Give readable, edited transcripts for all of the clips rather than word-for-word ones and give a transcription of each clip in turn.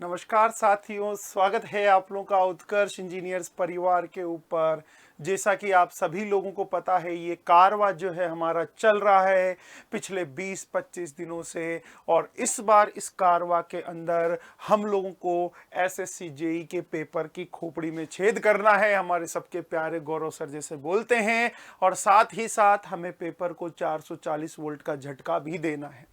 नमस्कार साथियों, स्वागत है आप लोगों का उत्कर्ष इंजीनियर्स परिवार के ऊपर। जैसा कि आप सभी लोगों को पता है, ये कारवां जो है हमारा चल रहा है पिछले 20-25 दिनों से। और इस बार इस कारवां के अंदर हम लोगों को एसएससी जेई के पेपर की खोपड़ी में छेद करना है, हमारे सबके प्यारे गौरव सर जैसे बोलते हैं। और साथ ही साथ हमें पेपर को 440 वोल्ट का झटका भी देना है।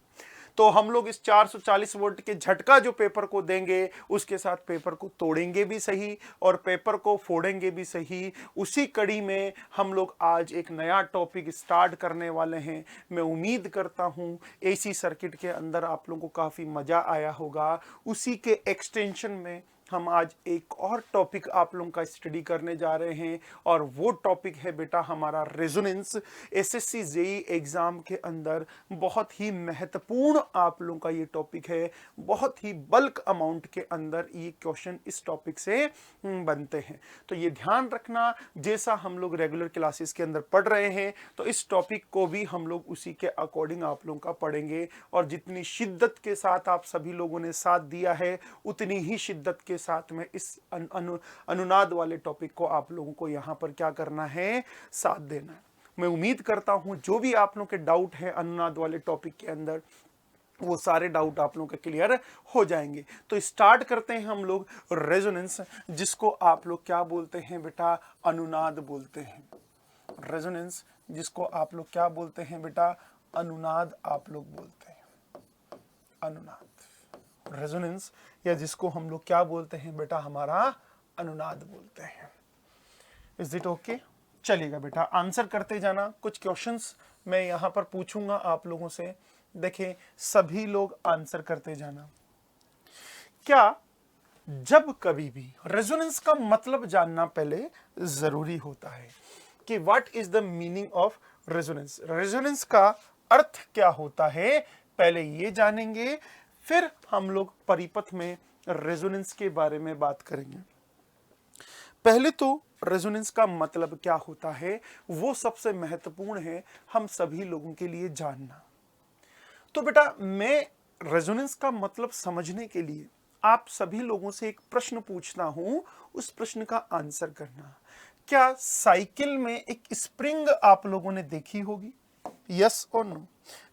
तो हम लोग इस 440 वोल्ट के झटका जो पेपर को देंगे, उसके साथ पेपर को तोड़ेंगे भी सही और पेपर को फोड़ेंगे भी सही। उसी कड़ी में हम लोग आज एक नया टॉपिक स्टार्ट करने वाले हैं। मैं उम्मीद करता हूं एसी सर्किट के अंदर आप लोगों को काफ़ी मज़ा आया होगा। उसी के एक्सटेंशन में हम आज एक और टॉपिक आप लोगों का स्टडी करने जा रहे हैं, और वो टॉपिक है बेटा हमारा रेजोनेंस। एसएससी जेई एग्जाम के अंदर बहुत ही महत्वपूर्ण आप लोगों का ये टॉपिक है। बहुत ही बल्क अमाउंट के अंदर ये क्वेश्चन इस टॉपिक से बनते हैं। तो ये ध्यान रखना, जैसा हम लोग रेगुलर क्लासेस के अंदर पढ़ रहे हैं तो इस टॉपिक को भी हम लोग उसी के अकॉर्डिंग आप लोगों का पढ़ेंगे। और जितनी शिद्दत के साथ आप सभी लोगों ने साथ दिया है, उतनी ही शिद्दत के साथ में इस अनुनाद वाले टॉपिक को आप लोगों को यहाँ पर क्या करना है, साथ देना है। मैं उम्मीद करता हूं जो भी आप लोगों के डाउट है अनुनाद वाले टॉपिक के अंदर, वो सारे डाउट आप लोगों के क्लियर हो जाएंगे। तो स्टार्ट करते हैं हम लोग रेजोनेंस, जिसको आप लोग क्या बोलते हैं बेटा, अनुनाद बोलते हैं। रेजोनेंस जिसको आप लोग क्या बोलते हैं बेटा, अनुनाद आप लोग बोलते हैं। अनुनाद, रेजोनेंस, या जिसको हम लोग क्या बोलते हैं बेटा, हमारा अनुनाद बोलते हैं। Is it okay? चलिएगा बेटा, आंसर करते जाना। कुछ क्वेश्चंस मैं यहां पर पूछूंगा आप लोगों से, देखें सभी लोग आंसर करते जाना। क्या जब कभी भी रेजोनेंस का मतलब जानना पहले जरूरी होता है कि what is the meaning of resonance. Resonance का अर्थ क्या होता है, पहले ये जानेंगे, फिर हम लोग परिपथ में रेजोनेंस के बारे में बात करेंगे। पहले तो रेजोनेंस का मतलब क्या होता है वो सबसे महत्वपूर्ण है हम सभी लोगों के लिए जानना। तो बेटा मैं रेजोनेंस का मतलब समझने के लिए आप सभी लोगों से एक प्रश्न पूछता हूं, उस प्रश्न का आंसर करना। क्या साइकिल में एक स्प्रिंग आप लोगों ने देखी होगी? यस और नो?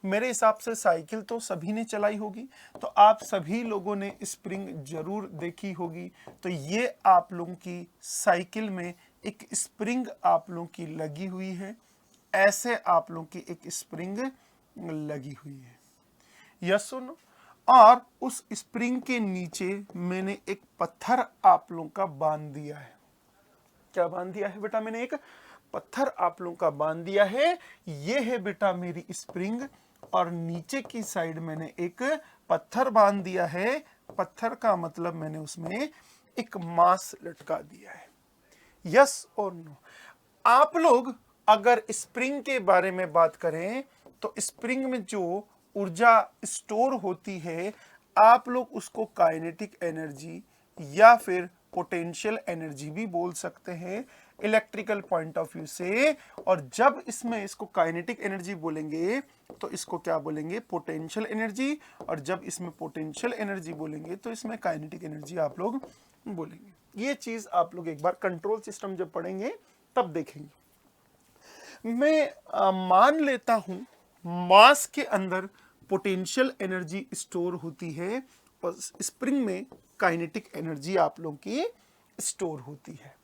मेरे हिसाब से साइकिल तो सभी ने चलाई होगी, तो आप सभी लोगों ने स्प्रिंग जरूर देखी होगी। तो ये आप लोगों की साइकिल में एक स्प्रिंग आप लोगों की लगी हुई है, ऐसे आप लोगों की एक स्प्रिंग लगी हुई है। यस और नो? और उस स्प्रिंग के नीचे मैंने एक पत्थर आप लोगों का बांध दिया है। क्या बांध दिया है बेटा? मैंने एक पत्थर आप लोगों का बांध दिया है। ये है बेटा मेरी स्प्रिंग, और नीचे की साइड मैंने एक पत्थर बांध दिया है। पत्थर का मतलब मैंने उसमें एक मास लटका दिया है। यस और नो? आप लोग अगर स्प्रिंग के बारे में बात करें तो स्प्रिंग में जो ऊर्जा स्टोर होती है, आप लोग उसको काइनेटिक एनर्जी या फिर पोटेंशियल एनर्जी भी बोल सकते हैं इलेक्ट्रिकल पॉइंट ऑफ व्यू से। और जब इसमें इसको काइनेटिक एनर्जी बोलेंगे तो इसको क्या बोलेंगे, पोटेंशियल एनर्जी। और जब इसमें पोटेंशियल एनर्जी बोलेंगे तो इसमें काइनेटिक एनर्जी आप लोग बोलेंगे। ये चीज आप लोग एक बार कंट्रोल सिस्टम जब पढ़ेंगे तब देखेंगे। मैं मान लेता हूं मास के अंदर पोटेंशियल एनर्जी स्टोर होती है और स्प्रिंग में काइनेटिक एनर्जी आप लोगों की स्टोर होती है।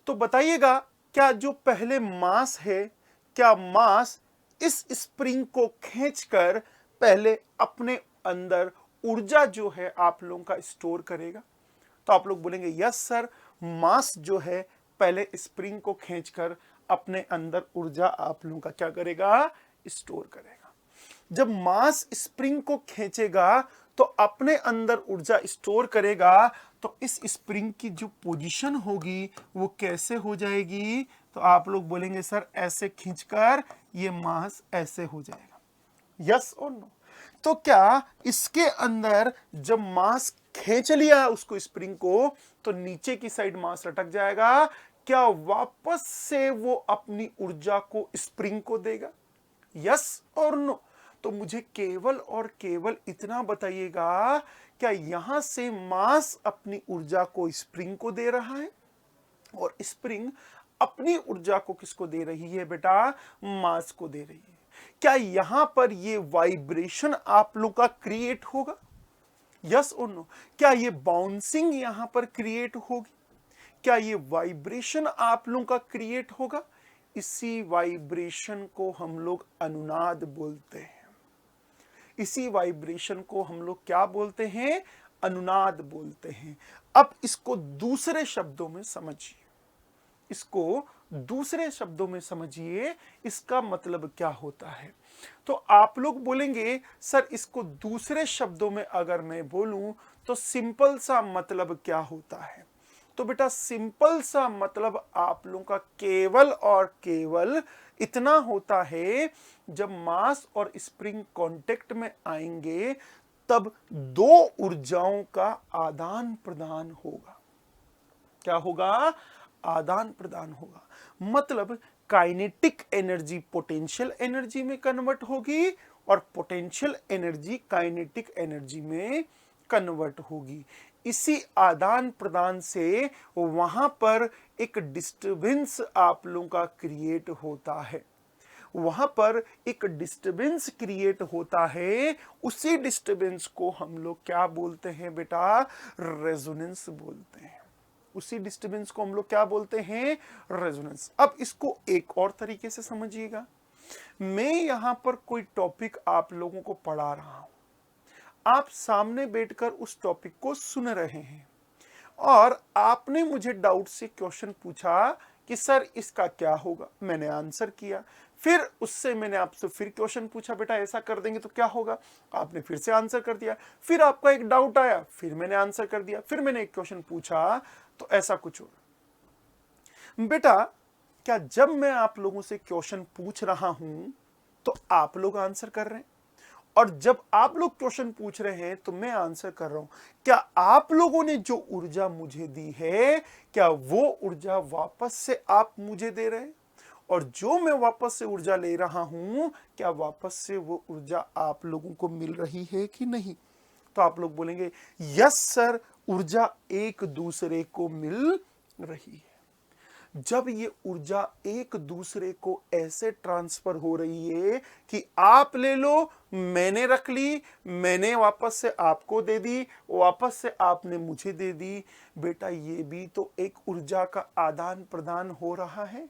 तो बताइएगा, क्या जो पहले मास है, क्या मास इस स्प्रिंग को खींचकर पहले अपने अंदर ऊर्जा जो है आप लोगों का स्टोर करेगा? तो आप लोग बोलेंगे यस सर, मास जो है पहले स्प्रिंग को खींचकर अपने अंदर ऊर्जा आप लोगों का क्या करेगा, स्टोर करेगा। जब मास स्प्रिंग को खींचेगा तो अपने अंदर ऊर्जा स्टोर करेगा, तो इस स्प्रिंग की जो पोजीशन होगी वो कैसे हो जाएगी? तो आप लोग बोलेंगे सर ऐसे खींचकर ये मास ऐसे हो जाएगा। यस और नो? तो क्या इसके अंदर जब मास खींच लिया उसको स्प्रिंग को, तो नीचे की साइड मास लटक जाएगा, क्या वापस से वो अपनी ऊर्जा को स्प्रिंग को देगा? यस और नो? तो मुझे केवल और केवल इतना बताइएगा क्या यहां से मास अपनी ऊर्जा को स्प्रिंग को दे रहा है और स्प्रिंग अपनी ऊर्जा को किसको दे रही है बेटा? मास को दे रही है। क्या यहां पर ये वाइब्रेशन आप लोग का क्रिएट होगा? यस और नो? क्या ये बाउंसिंग यहां पर क्रिएट होगी? क्या ये वाइब्रेशन आप लोगों का क्रिएट होगा? इसी वाइब्रेशन को हम लोग अनुनाद बोलते हैं। इसी वाइब्रेशन को हम लोग क्या बोलते हैं? अनुनाद बोलते हैं। अब इसको दूसरे शब्दों में समझिए, इसको दूसरे शब्दों में समझिए, इसका मतलब क्या होता है। तो आप लोग बोलेंगे सर इसको दूसरे शब्दों में अगर मैं बोलूं तो सिंपल सा मतलब क्या होता है? तो बेटा सिंपल सा मतलब आप लोगों का केवल और केवल इतना होता है, जब मास और स्प्रिंग कांटेक्ट में आएंगे तब दो ऊर्जाओं का आदान प्रदान होगा। क्या होगा? आदान प्रदान होगा। मतलब काइनेटिक एनर्जी पोटेंशियल एनर्जी में कन्वर्ट होगी और पोटेंशियल एनर्जी काइनेटिक एनर्जी में कन्वर्ट होगी। इसी आदान प्रदान से वहां पर एक डिस्टरबेंस आप लोगों का क्रिएट होता है, वहां पर एक डिस्टरबेंस क्रिएट होता है। उसी डिस्टरबेंस को हम लोग क्या बोलते हैं बेटा? रेजोनेंस बोलते हैं। उसी डिस्टरबेंस को हम लोग क्या बोलते हैं? रेजोनेंस। अब इसको एक और तरीके से समझिएगा। मैं यहां पर कोई टॉपिक आप लोगों को पढ़ा रहा हूं, आप सामने बैठकर उस टॉपिक को सुन रहे हैं और आपने मुझे डाउट से क्वेश्चन पूछा कि सर इसका क्या होगा। मैंने आंसर किया, फिर उससे मैंने आपसे फिर क्वेश्चन पूछा, बेटा ऐसा कर देंगे तो क्या होगा? आपने फिर से आंसर कर दिया। फिर आपका एक डाउट आया, फिर मैंने आंसर कर दिया। फिर मैंने एक क्वेश्चन पूछा तो ऐसा कुछ होगा। बेटा क्या जब मैं आप लोगों से क्वेश्चन पूछ रहा हूं तो आप लोग आंसर कर रहे हैं, और जब आप लोग क्वेश्चन पूछ रहे हैं तो मैं आंसर कर रहा हूं, क्या आप लोगों ने जो ऊर्जा मुझे दी है क्या वो ऊर्जा वापस से आप मुझे दे रहे हैं? और जो मैं वापस से ऊर्जा ले रहा हूं क्या वापस से वो ऊर्जा आप लोगों को मिल रही है कि नहीं? तो आप लोग बोलेंगे यस सर, ऊर्जा एक दूसरे को मिल रही है। जब ये ऊर्जा एक दूसरे को ऐसे ट्रांसफर हो रही है कि आप ले लो, मैंने रख ली, मैंने वापस से आपको दे दी, वापस से आपने मुझे दे दी, बेटा ये भी तो एक ऊर्जा का आदान प्रदान हो रहा है।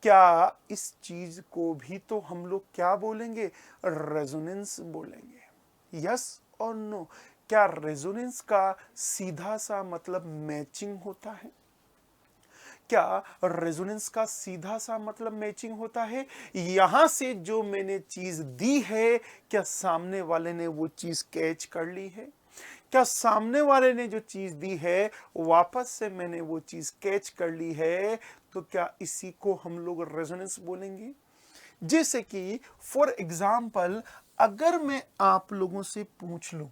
क्या इस चीज को भी तो हम लोग क्या बोलेंगे? रेजोनेंस बोलेंगे। यस और नो? क्या रेजोनेंस का सीधा सा मतलब मैचिंग होता है? क्या रेजोनेंस का सीधा सा मतलब मैचिंग होता है? यहां से जो मैंने चीज दी है क्या सामने वाले ने वो चीज कैच कर ली है? क्या सामने वाले ने जो चीज दी है वापस से मैंने वो चीज कैच कर ली है? तो क्या इसी को हम लोग रेजोनेंस बोलेंगे। जैसे कि फॉर एग्जाम्पल अगर मैं आप लोगों से पूछ लूं,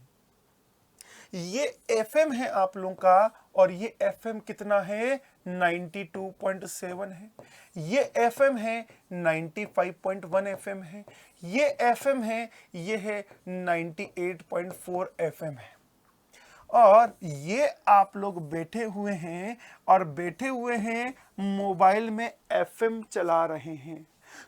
ये एफएम है आप लोगों का और ये एफएम कितना है? 92.7 है। ये एफएम है 95.1 एफएम है। ये एफएम है, ये है 98.4 एफएम है। और ये आप लोग बैठे हुए हैं और बैठे हुए हैं मोबाइल में एफएम चला रहे हैं।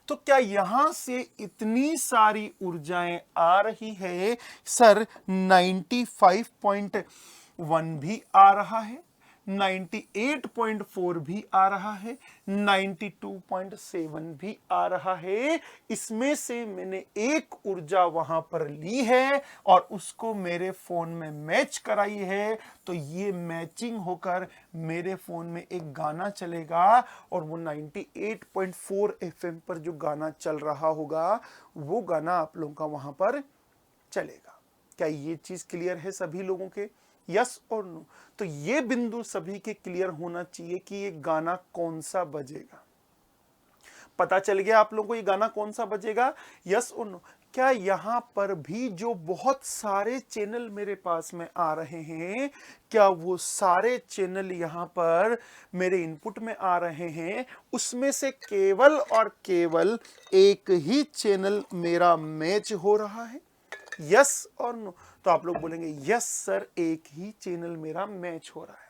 तो क्या यहां से इतनी सारी ऊर्जाएं आ रही है? सर 95.1 भी आ रहा है, 98.4 भी आ रहा है, 92.7 भी आ रहा है। इसमें से मैंने एक ऊर्जा वहां पर ली है और उसको मेरे फोन में मैच कराई है, तो ये मैचिंग होकर मेरे फोन में एक गाना चलेगा और वो 98.4 एफएम पर जो गाना चल रहा होगा वो गाना आप लोगों का वहां पर चलेगा। क्या ये चीज क्लियर है सभी लोगों के? यस और नो? तो ये बिंदु सभी के क्लियर होना चाहिए कि ये गाना कौन सा बजेगा। पता चल गया आप लोगों को ये गाना कौन सा बजेगा? यस और नो? क्या यहां पर भी जो बहुत सारे चैनल मेरे पास में आ रहे हैं, क्या वो सारे चैनल यहां पर मेरे इनपुट में आ रहे हैं? उसमें से केवल और केवल एक ही चैनल मेरा मैच हो रहा है? यस और नो? तो आप लोग बोलेंगे यस सर, एक ही चैनल मेरा मैच हो रहा है।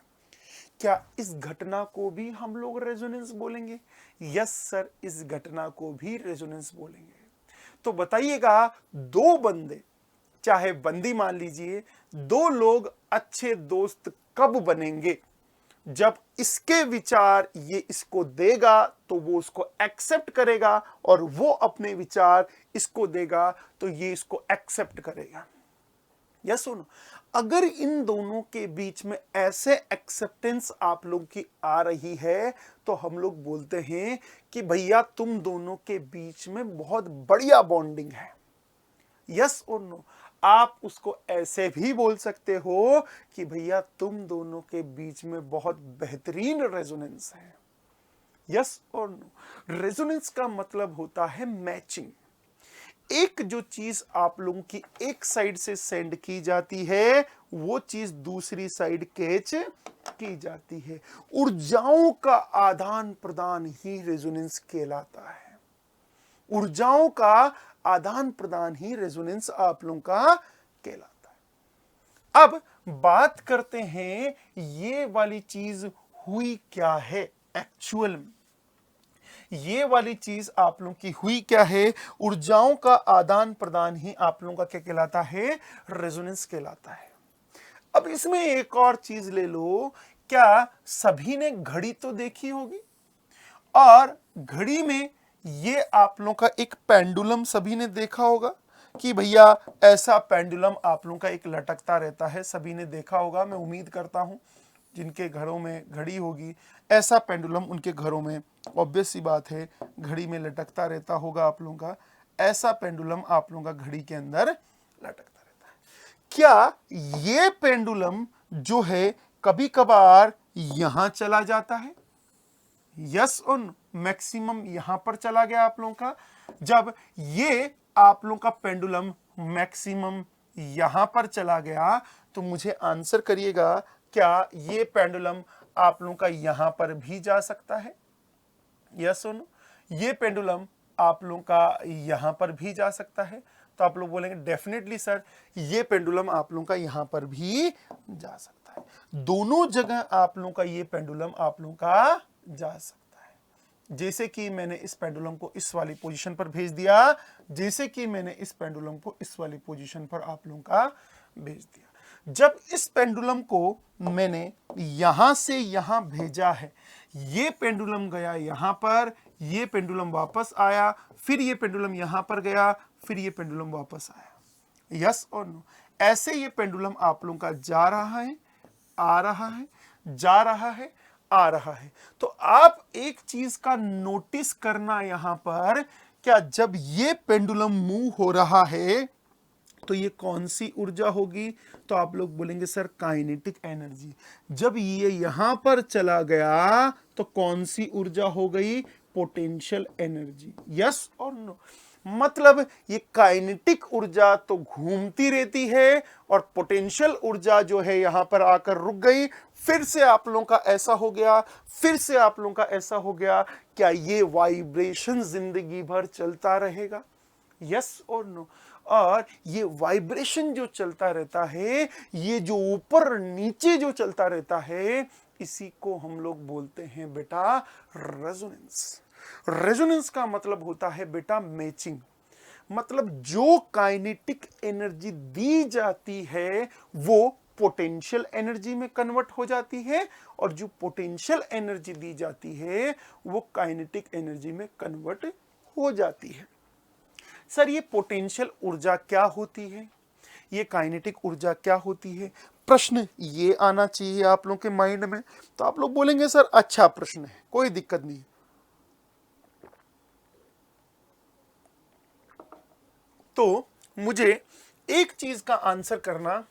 क्या इस घटना को भी हम लोग रेजोनेंस बोलेंगे? यस सर, इस घटना को भी रेजोनेंस बोलेंगे। तो बताइएगा, दो बंदे, चाहे बंदी मान लीजिए, दो लोग अच्छे दोस्त कब बनेंगे? जब इसके विचार ये इसको देगा तो वो उसको एक्सेप्ट करेगा, और वो अपने विचार इसको देगा तो ये इसको एक्सेप्ट करेगा। या सुनो, अगर इन दोनों के बीच में ऐसे एक्सेप्टेंस आप लोग की आ रही है तो हम लोग बोलते हैं कि भैया तुम दोनों के बीच में बहुत बढ़िया बॉन्डिंग है। यस और नो? आप उसको ऐसे भी बोल सकते हो कि भैया तुम दोनों के बीच में बहुत बेहतरीन रेजोनेंस है। यस और नो? रेजोनेंस का मतलब होता है मैचिंग। एक जो चीज आप लोगों की एक साइड से सेंड की जाती है वो चीज दूसरी साइड कैच की जाती है। ऊर्जाओं का आदान प्रदान ही रेजोनेंस कहलाता है। ऊर्जाओं का आदान प्रदान ही रेजोनेंस आप लोगों का कहलाता है। अब बात करते हैं ये वाली चीज हुई क्या है एक्चुअल में। ये वाली चीज आप लोगों की हुई क्या है? ऊर्जाओं का आदान प्रदान ही आप लोगों का क्या कहलाता है? रेजोनेंस कहलाता है। अब इसमें एक और चीज ले लो, क्या सभी ने घड़ी तो देखी होगी, और घड़ी में ये आप लोगों का एक पेंडुलम सभी ने देखा होगा कि भैया ऐसा पेंडुलम आप लोगों का एक लटकता रहता है, सभी ने देखा होगा। मैं उम्मीद करता हूं जिनके घरों में घड़ी होगी ऐसा पेंडुलम उनके घरों में ऑब्वियस सी बात है घड़ी में लटकता रहता होगा आप लोगों का। ऐसा पेंडुलम आप लोगों का घड़ी के अंदर लटकता रहता है। क्या ये पेंडुलम जो है कभी कभार यहां चला जाता है? यस और मैक्सिमम यहां पर चला गया आप लोगों का। जब ये आप लोगों का पेंडुलम मैक्सिमम यहां पर चला गया तो मुझे आंसर करिएगा, क्या ये पेंडुलम आप लोगों का यहां पर भी जा सकता है? यस और नो? ये पेंडुलम आप लोगों का यहां पर भी जा सकता है? तो आप लोग बोलेंगे डेफिनेटली सर, ये पेंडुलम आप लोगों का यहां पर भी जा सकता है। दोनों जगह आप लोगों का ये पेंडुलम आप लोगों का जा सकता है। जैसे कि मैंने इस पेंडुलम को इस वाली पोजीशन पर भेज दिया, जैसे कि मैंने इस पेंडुलम को इस वाली पोजीशन पर आप लोगों का भेज दिया। जब इस पेंडुलम को मैंने यहां से यहां भेजा है, ये पेंडुलम गया यहां पर, ये पेंडुलम वापस आया, फिर ये पेंडुलम यहां पर गया, फिर ये पेंडुलम वापस आया। यस और नो? ऐसे ये पेंडुलम आप लोगों का जा रहा है, आ रहा है, जा रहा है, आ रहा है। तो आप एक चीज का नोटिस करना यहां पर, क्या जब ये पेंडुलम मूव हो रहा है तो ये कौन सी ऊर्जा होगी? तो आप लोग बोलेंगे सर काइनेटिक एनर्जी। जब ये यहां पर चला गया तो कौन सी ऊर्जा हो गई? Potential energy. यस और नो? मतलब ये काइनेटिक ऊर्जा तो घूमती रहती है और पोटेंशियल ऊर्जा जो है यहां पर आकर रुक गई। फिर से आप लोगों का ऐसा हो गया, फिर से आप लोगों का ऐसा हो गया। क्या ये वाइब्रेशन जिंदगी भर चलता रहेगा? यस और नो? और ये वाइब्रेशन जो चलता रहता है, ये जो ऊपर नीचे जो चलता रहता है, इसी को हम लोग बोलते हैं बेटा रेजोनेंस। रेजोनेंस का मतलब होता है बेटा मैचिंग। मतलब जो काइनेटिक एनर्जी दी जाती है वो पोटेंशियल एनर्जी में कन्वर्ट हो जाती है, और जो पोटेंशियल एनर्जी दी जाती है वो काइनेटिक एनर्जी में कन्वर्ट हो जाती है। सर ये पोटेंशियल ऊर्जा क्या होती है? ये काइनेटिक ऊर्जा क्या होती है? प्रश्न ये आना चाहिए आप लोगों के माइंड में। तो आप लोग बोलेंगे सर अच्छा प्रश्न है, कोई दिक्कत नहीं। तो मुझे एक चीज का आंसर करना,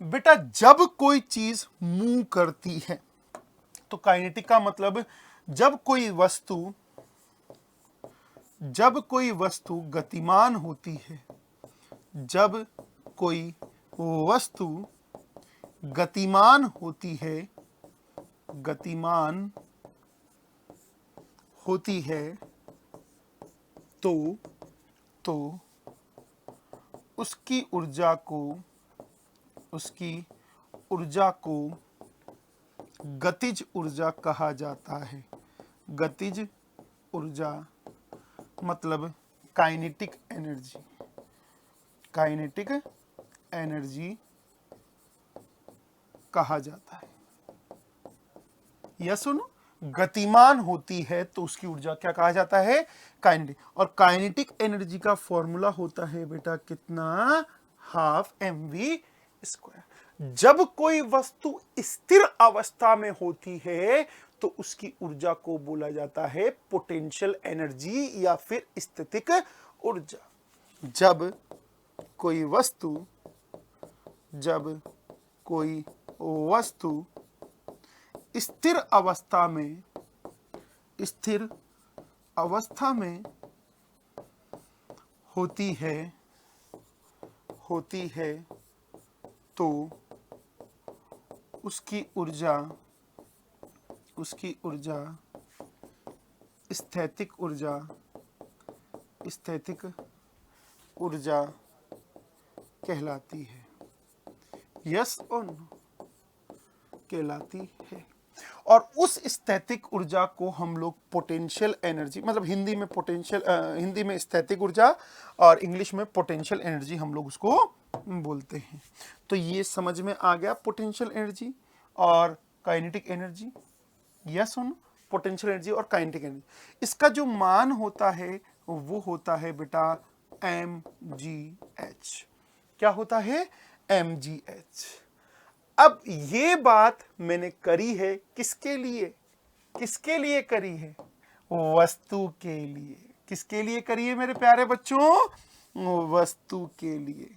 बेटा जब कोई चीज मूव करती है तो काइनेटिक का मतलब जब कोई वस्तु गतिमान होती है, जब कोई वस्तु गतिमान होती है, गतिमान होती है तो उसकी ऊर्जा को उसकी ऊर्जा को गतिज ऊर्जा कहा जाता है। गतिज ऊर्जा मतलब काइनेटिक एनर्जी, काइनेटिक एनर्जी कहा जाता है। यह सुनो, गतिमान होती है तो उसकी ऊर्जा क्या कहा जाता है? काइनेटिक। और काइनेटिक एनर्जी का फॉर्मूला होता है बेटा कितना? Half mv²। जब कोई वस्तु स्थिर अवस्था में होती है तो उसकी ऊर्जा को बोला जाता है पोटेंशियल एनर्जी या फिर स्थितिक ऊर्जा। जब कोई वस्तु स्थिर अवस्था में होती है तो उसकी ऊर्जा स्थैतिक ऊर्जा कहलाती है। यस और नो? कहलाती है। और उस स्थैतिक ऊर्जा को हम लोग पोटेंशियल एनर्जी, मतलब हिंदी में स्थैतिक ऊर्जा और इंग्लिश में पोटेंशियल एनर्जी हम लोग उसको बोलते हैं। तो ये समझ में आ गया, पोटेंशियल एनर्जी और काइनेटिक एनर्जी। यस और नो? पोटेंशियल एनर्जी और काइनेटिक एनर्जी, इसका जो मान होता है वो होता है बेटा mgh। क्या होता है? mgh। अब ये बात मैंने करी है किसके लिए करी है? वस्तु के लिए। किसके लिए करी है मेरे प्यारे बच्चों? वस्तु के लिए।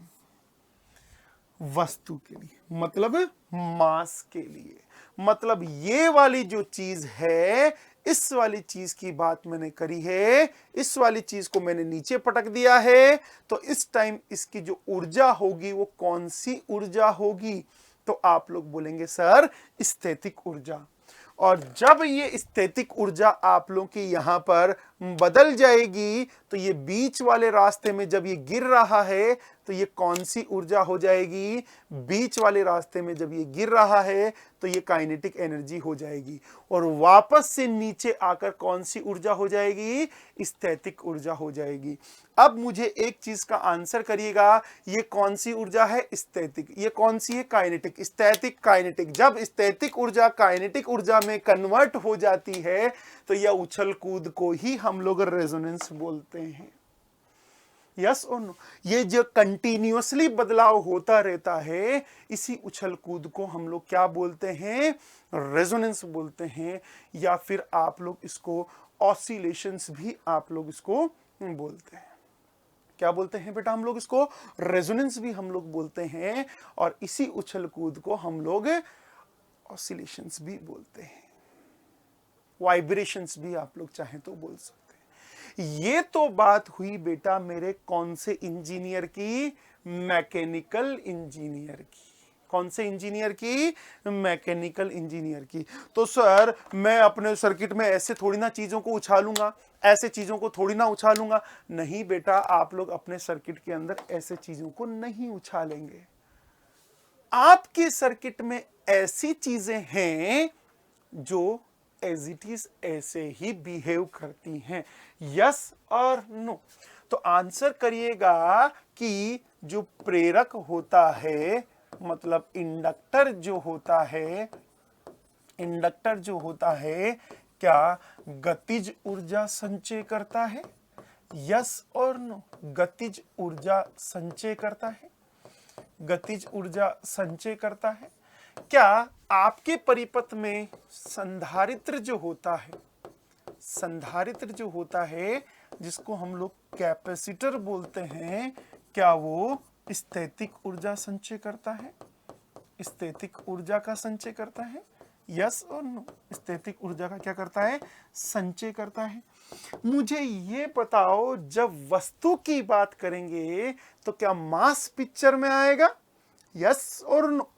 मतलब मास के लिए। मतलब ये वाली जो चीज है, इस वाली चीज की बात मैंने करी है, इस वाली चीज को मैंने नीचे पटक दिया है, तो इस टाइम इसकी जो ऊर्जा होगी वो कौन सी ऊर्जा होगी? तो आप लोग बोलेंगे सर स्थैतिक ऊर्जा। और जब ये स्थैतिक ऊर्जा आप लोग की यहां पर बदल जाएगी तो ये बीच वाले रास्ते में जब ये गिर रहा है तो ये कौन सी ऊर्जा हो जाएगी? बीच वाले रास्ते में जब ये गिर रहा है तो ये काइनेटिक एनर्जी हो जाएगी। और वापस से नीचे आकर कौन सी ऊर्जा हो जाएगी? स्थैतिक ऊर्जा हो जाएगी। अब मुझे एक चीज का आंसर करिएगा, ये कौन सी ऊर्जा है? स्थैतिक। ये कौन सी है? काइनेटिक। स्थैतिक, काइनेटिक। जब स्थैतिक ऊर्जा काइनेटिक ऊर्जा में कन्वर्ट हो जाती है तो यह उछल कूद को ही हम लोग रेजोनेंस बोलते हैं। यस और नो? ये जो कंटिन्यूअसली बदलाव होता रहता है, इसी उछल कूद को हम लोग क्या बोलते हैं? रेजोनेंस बोलते हैं, या फिर आप लोग इसको ऑसिलेशंस भी आप लोग इसको बोलते हैं। क्या बोलते हैं बेटा हम लोग इसको? रेजोनेंस भी हम लोग बोलते हैं, और इसी उछल कूद को हम लोग ऑसिलेशंस भी बोलते हैं, वाइब्रेशंस भी आप लोग चाहें तो बोल सकते हैं। ये तो बात हुई बेटा मेरे कौन से इंजीनियर की? मैकेनिकल इंजीनियर की। कौन से इंजीनियर की? मैकेनिकल इंजीनियर की। तो सर मैं अपने सर्किट में ऐसे थोड़ी ना चीजों को उछालूंगा, ऐसे चीजों को थोड़ी ना उछालूंगा। नहीं बेटा, आप लोग अपने सर्किट के अंदर ऐसे चीजों को नहीं उछालेंगे। आपके सर्किट में ऐसी चीजें हैं जो एज इट इज ऐसे ही बिहेव करती हैं। यस और नो? तो आंसर करिएगा कि जो प्रेरक होता है, मतलब इंडक्टर जो होता है, क्या गतिज ऊर्जा संचय करता है? यस और नो? गतिज ऊर्जा संचय करता है। गतिज ऊर्जा संचय करता है। क्या आपके परिपथ में संधारित्र जो होता है, जिसको हम लोग कैपेसिटर बोलते हैं, क्या वो स्थैतिक ऊर्जा संचय करता है? स्थैतिक ऊर्जा का संचय करता है। यस और नो? स्थैतिक ऊर्जा का क्या करता है? संचय करता है। मुझे ये बताओ, जब वस्तु की बात करेंगे तो क्या मास पिक्चर में आएगा? यस और नो?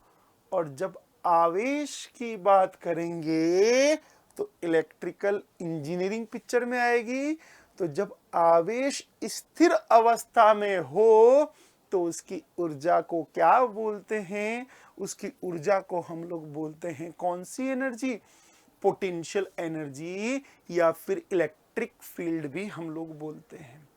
और जब आवेश की बात करेंगे तो इलेक्ट्रिकल इंजीनियरिंग पिक्चर में आएगी। तो जब आवेश स्थिर अवस्था में हो तो उसकी ऊर्जा को क्या बोलते हैं? उसकी ऊर्जा को हम लोग बोलते हैं कौन सी एनर्जी? पोटेंशियल एनर्जी या फिर इलेक्ट्रिक फील्ड भी हम लोग बोलते हैं।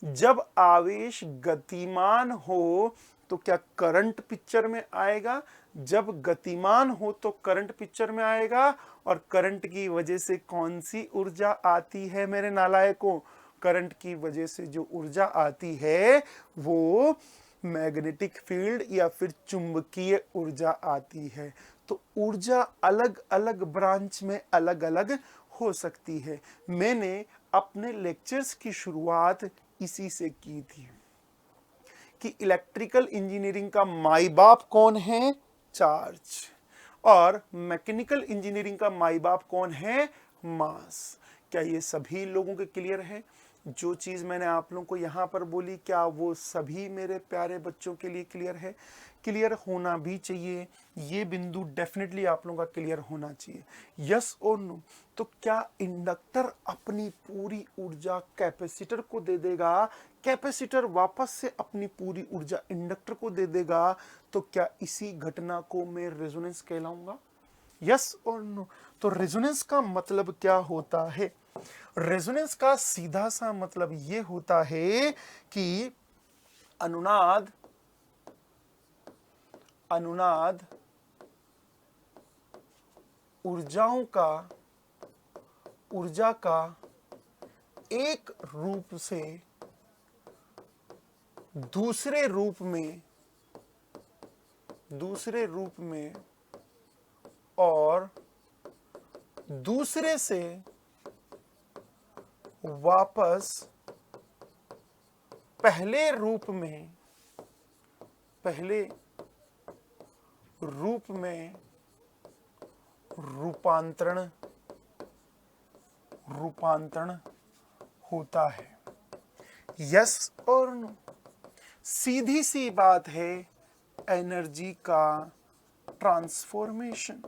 जब आवेश गतिमान हो तो क्या करंट पिक्चर में आएगा? जब गतिमान हो तो करंट पिक्चर में आएगा, और करंट की वजह से कौन सी ऊर्जा आती है मेरे नालायकों? करंट की वजह से जो ऊर्जा आती है वो मैग्नेटिक फील्ड या फिर चुंबकीय ऊर्जा आती है। तो ऊर्जा अलग अलग ब्रांच में अलग अलग हो सकती है। मैंने अपने लेक्चर्स की शुरुआत इसी से की थी कि इलेक्ट्रिकल इंजीनियरिंग का माई बाप कौन है? चार्ज। और मैकेनिकल इंजीनियरिंग का माई बाप कौन है? मास। क्या ये सभी लोगों के क्लियर है? जो चीज मैंने आप लोगों को यहां पर बोली, क्या वो सभी मेरे प्यारे बच्चों के लिए क्लियर है? क्लियर होना भी चाहिए। ये बिंदु डेफिनेटली आप लोगों का क्लियर होना चाहिए। यस और नो? तो क्या इंडक्टर अपनी पूरी ऊर्जा कैपेसिटर को दे देगा? कैपेसिटर वापस से अपनी पूरी ऊर्जा इंडक्टर को दे देगा? तो क्या इसी घटना को मैं रेजोनेंस कहलाऊंगा? यस और नो? तो रेजोनेंस का मतलब क्या होता है? रेजोनेंस का सीधा सा मतलब ये होता है कि अनुनाद ऊर्जा का एक रूप से दूसरे रूप में और दूसरे से वापस पहले रूप में रूपांतरण होता है। यस और नो? सीधी सी बात है, एनर्जी का ट्रांसफॉर्मेशन।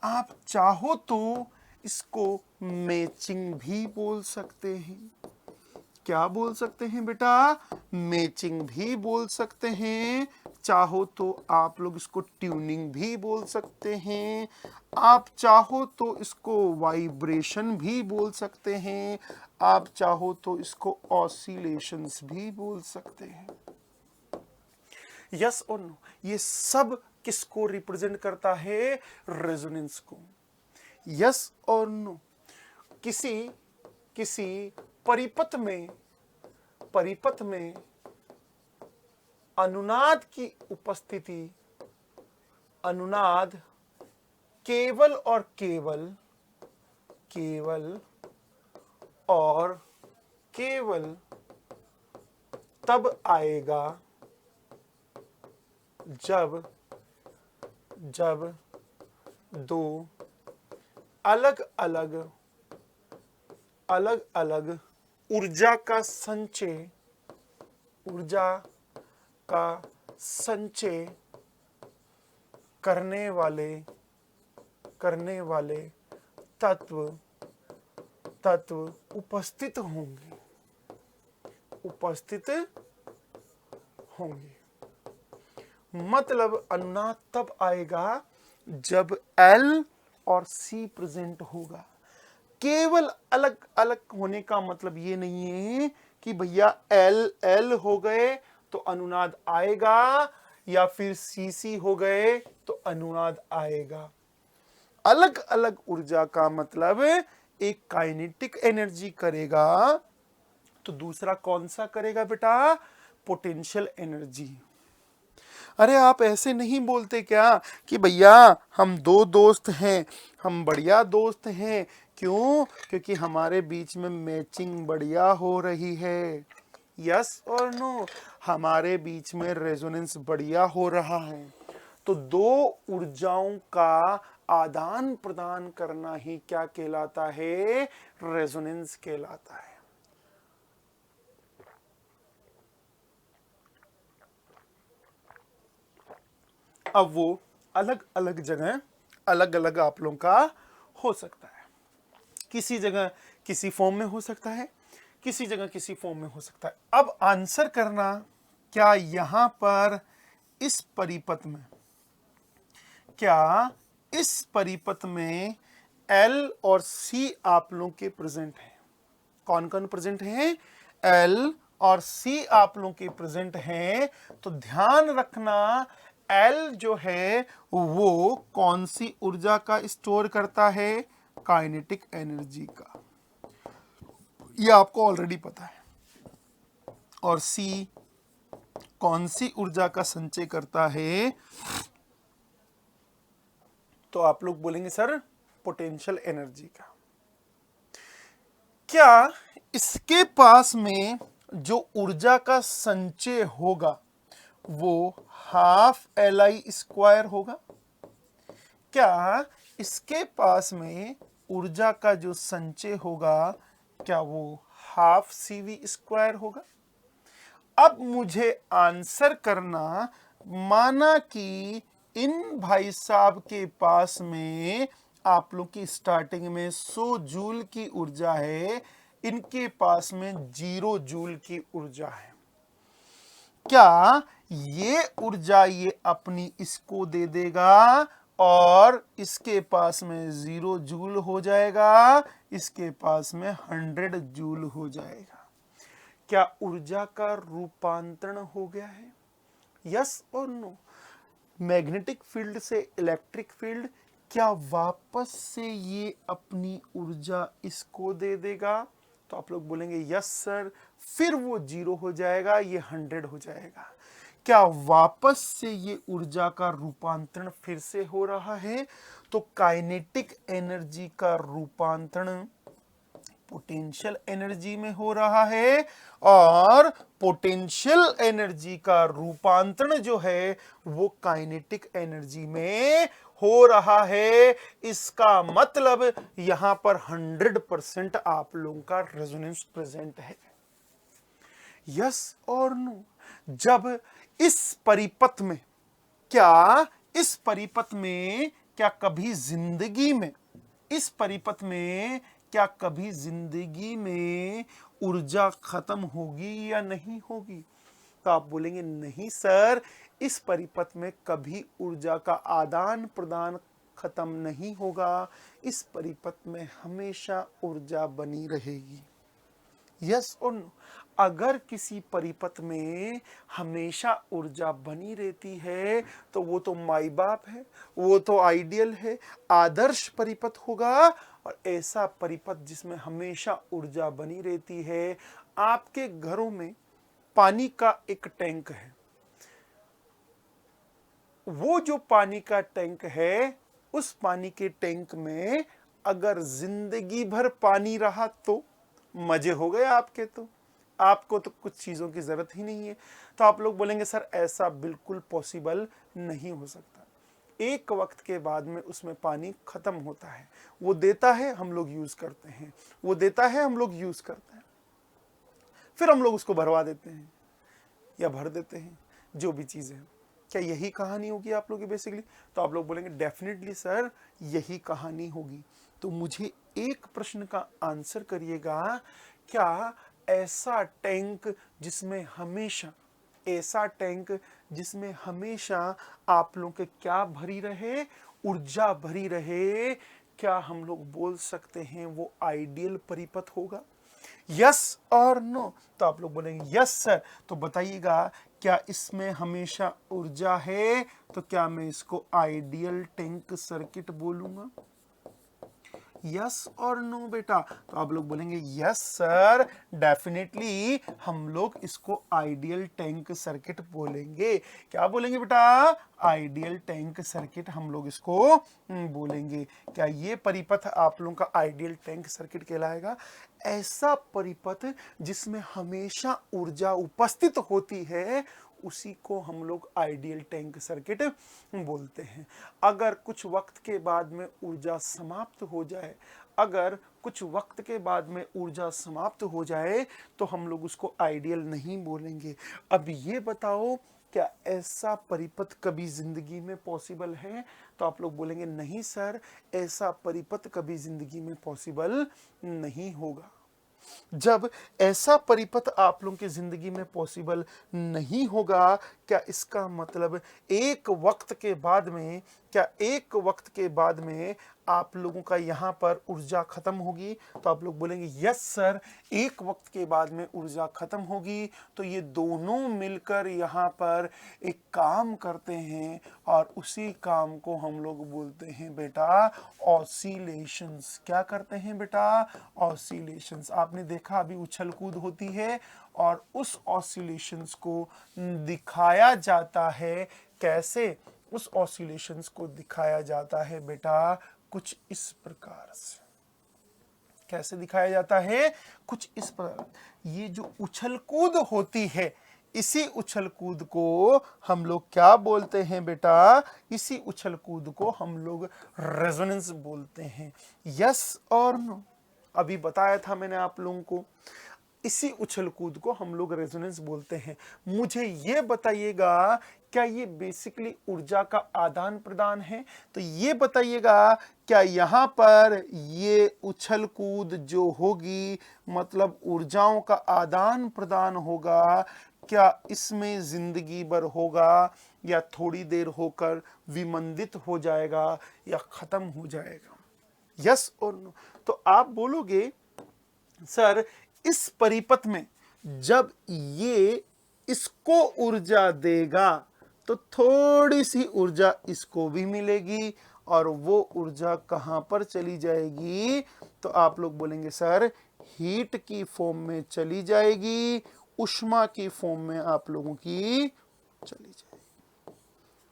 आप चाहो तो इसको मैचिंग भी बोल सकते हैं। क्या बोल सकते हैं बेटा? मैचिंग भी बोल सकते हैं। चाहो तो आप लोग इसको ट्यूनिंग भी बोल सकते हैं। आप चाहो तो इसको वाइब्रेशन भी बोल सकते हैं। आप चाहो तो इसको ऑसिलेशंस भी बोल सकते हैं। यस और नो? ये सब किसको रिप्रेजेंट करता है? रेजोनेंस को। यस और नो? किसी परिपथ में अनुनाद की उपस्थिति, अनुनाद केवल तब आएगा जब दो अलग अलग ऊर्जा का संचय करने वाले तत्व उपस्थित होंगे। मतलब अनुनाद तब आएगा जब L और C प्रेजेंट होगा। केवल अलग अलग होने का मतलब ये नहीं है कि भैया L हो गए तो अनुनाद आएगा, या फिर CC हो गए तो अनुनाद आएगा। अलग अलग ऊर्जा का मतलब एक काइनेटिक एनर्जी करेगा, तो दूसरा कौन सा करेगा बेटा? Potential energy. अरे आप ऐसे नहीं बोलते क्या कि भैया हम दो दोस्त हैं, हम बढ़िया दोस्त हैं। क्यों? क्योंकि हमारे बीच में मैचिंग बढ़िया हो रही है। यस और नो? हमारे बीच में रेजोनेंस बढ़िया हो रहा है। तो दो ऊर्जाओं का आदान प्रदान करना ही क्या कहलाता है? रेजोनेंस कहलाता है। अब वो अलग अलग जगह अलग अलग आप लोगों का हो सकता है। किसी जगह किसी फॉर्म में हो सकता है, किसी जगह किसी फॉर्म में हो सकता है। अब आंसर करना, क्या यहां पर इस परिपथ में, क्या इस परिपथ में L और C आप लोगों के प्रेजेंट हैं? कौन कौन प्रेजेंट हैं? L और C आप लोगों के प्रेजेंट हैं। तो ध्यान रखना, L जो है वो कौन सी ऊर्जा का स्टोर करता है? काइनेटिक एनर्जी का, ये आपको ऑलरेडी पता है। और C कौन सी ऊर्जा का संचय करता है? तो आप लोग बोलेंगे सर पोटेंशियल एनर्जी का। क्या इसके पास में जो ऊर्जा का संचय होगा वो हाफ Li² होगा? क्या इसके पास में ऊर्जा का जो संचय होगा क्या वो हाफ CV² होगा? अब मुझे आंसर करना, माना कि इन भाई साहब के पास में आप लोग की स्टार्टिंग में 100 जूल की ऊर्जा है, इनके पास में 0 जूल की ऊर्जा है। क्या ये ऊर्जा ये अपनी इसको दे देगा और इसके पास में 0 जूल हो जाएगा, इसके पास में 100 जूल हो जाएगा? क्या ऊर्जा का रूपांतरण हो गया है? यस और नो? मैग्नेटिक फील्ड से इलेक्ट्रिक फील्ड, क्या वापस से ये अपनी ऊर्जा इसको दे देगा? तो आप लोग बोलेंगे यस सर, फिर वो 0 हो जाएगा, ये 100 हो जाएगा। क्या वापस से ये ऊर्जा का रूपांतरण फिर से हो रहा है? तो काइनेटिक एनर्जी का रूपांतरण पोटेंशियल एनर्जी में हो रहा है, और पोटेंशियल एनर्जी का रूपांतरण जो है वो काइनेटिक एनर्जी में हो रहा है। इसका मतलब यहां पर 100% आप लोगों का रेजोनेंस प्रेजेंट है। यस और नो? जब इस परिपथ में, क्या इस परिपथ में, क्या कभी जिंदगी में, इस परिपथ में क्या कभी जिंदगी में ऊर्जा खत्म होगी या नहीं होगी? तो आप बोलेंगे नहीं सर, इस परिपथ में कभी ऊर्जा का आदान प्रदान खत्म नहीं होगा, इस परिपथ में हमेशा ऊर्जा बनी रहेगी। यस और नो? अगर किसी परिपथ में हमेशा ऊर्जा बनी रहती है तो वो तो माई बाप है, वो तो आइडियल है, आदर्श परिपथ होगा। और ऐसा परिपथ जिसमें हमेशा ऊर्जा बनी रहती है, आपके घरों में पानी का एक टैंक है, वो जो पानी का टैंक है, उस पानी के टैंक में अगर जिंदगी भर पानी रहा तो मजे हो गए आपके, तो आपको तो कुछ चीजों की जरूरत ही नहीं है। तो आप लोग बोलेंगे सर ऐसा बिल्कुल पॉसिबल नहीं हो सकता, एक वक्त के बाद में उसमें पानी खत्म होता है। वो देता है, हम लोग यूज करते हैं, वो देता है, हम लोग यूज करते हैं, फिर हम लोग उसको भरवा देते हैं या भर देते हैं, जो भी चीजें हैं। क्या यही कहानी होगी आप लोगों की बेसिकली? तो आप लोग बोलेंगे डेफिनेटली सर यही कहानी होगी। तो मुझे एक प्रश्न का आंसर करिएगा, क्या ऐसा टैंक जिसमें हमेशा, ऐसा टैंक जिसमें हमेशा आप लोगों के क्या भरी रहे, ऊर्जा भरी रहे, क्या हम लोग बोल सकते हैं वो आइडियल परिपथ होगा? यस और नो? तो आप लोग बोलेंगे यस सर। तो बताइएगा, क्या इसमें हमेशा ऊर्जा है? तो क्या मैं इसको आइडियल टैंक सर्किट बोलूंगा? यस और नो बेटा? तो आप लोग बोलेंगे यस सर, डेफिनेटली हम लोग इसको आइडियल टैंक सर्किट बोलेंगे। क्या बोलेंगे बेटा? आइडियल टैंक सर्किट हम लोग इसको बोलेंगे। क्या ये परिपथ आप लोगों का आइडियल टैंक सर्किट कहलाएगा? ऐसा परिपथ जिसमें हमेशा ऊर्जा उपस्थित होती है, उसी को हम लोग आइडियल टैंक सर्किट बोलते हैं। अगर कुछ वक्त के बाद में ऊर्जा समाप्त हो जाए, अगर कुछ वक्त के बाद में ऊर्जा समाप्त हो जाए तो हम लोग उसको आइडियल नहीं बोलेंगे। अब ये बताओ, क्या ऐसा परिपथ कभी जिंदगी में पॉसिबल है? तो आप लोग बोलेंगे नहीं सर, ऐसा परिपथ कभी जिंदगी में पॉसिबल नहीं होगा। जब ऐसा परिपथ आप लोगों की जिंदगी में पॉसिबल नहीं होगा, क्या इसका मतलब एक वक्त के बाद में, क्या एक वक्त के बाद में आप लोगों का यहाँ पर ऊर्जा खत्म होगी? तो आप लोग बोलेंगे यस सर, एक वक्त के बाद में ऊर्जा खत्म होगी। तो ये दोनों मिलकर यहाँ पर एक काम करते हैं और उसी काम को हम लोग बोलते हैं बेटा ऑसिलेशंस। क्या करते हैं बेटा? ऑसिलेशंस। आपने देखा अभी उछल कूद होती है और उस ऑसिलेशंस को दिखाया जाता है कैसे? उस ऑसिलेशंस को दिखाया जाता है बेटा कुछ इस प्रकार से। कैसे दिखाया जाता है? कुछ इस प्रकार। ये जो उछल कूद होती है, इसी उछल कूद को हम लोग क्या बोलते हैं बेटा? इसी उछल कूद को हम लोग रेजोनेंस बोलते हैं। यस और नो? अभी बताया था मैंने आप लोगों को, इसी उछल कूद को हम लोग रेजोनेंस बोलते हैं। मुझे ये बताइएगा, क्या ये बेसिकली ऊर्जा का आदान प्रदान है? तो ये बताइएगा, क्या यहाँ पर ये उछल कूद जो होगी मतलब ऊर्जाओं का आदान प्रदान होगा, क्या इसमें जिंदगी भर होगा या थोड़ी देर होकर विमंदित हो जाएगा या खत्म हो जाएगा? यस और नो? तो आप बोलोगे सर इस परिपथ में जब ये इसको ऊर्जा देगा तो थोड़ी सी ऊर्जा इसको भी मिलेगी और वो ऊर्जा कहां पर चली जाएगी? तो आप लोग बोलेंगे सर हीट की फॉर्म में चली जाएगी, उष्मा की फॉर्म में आप लोगों की चली जाएगी।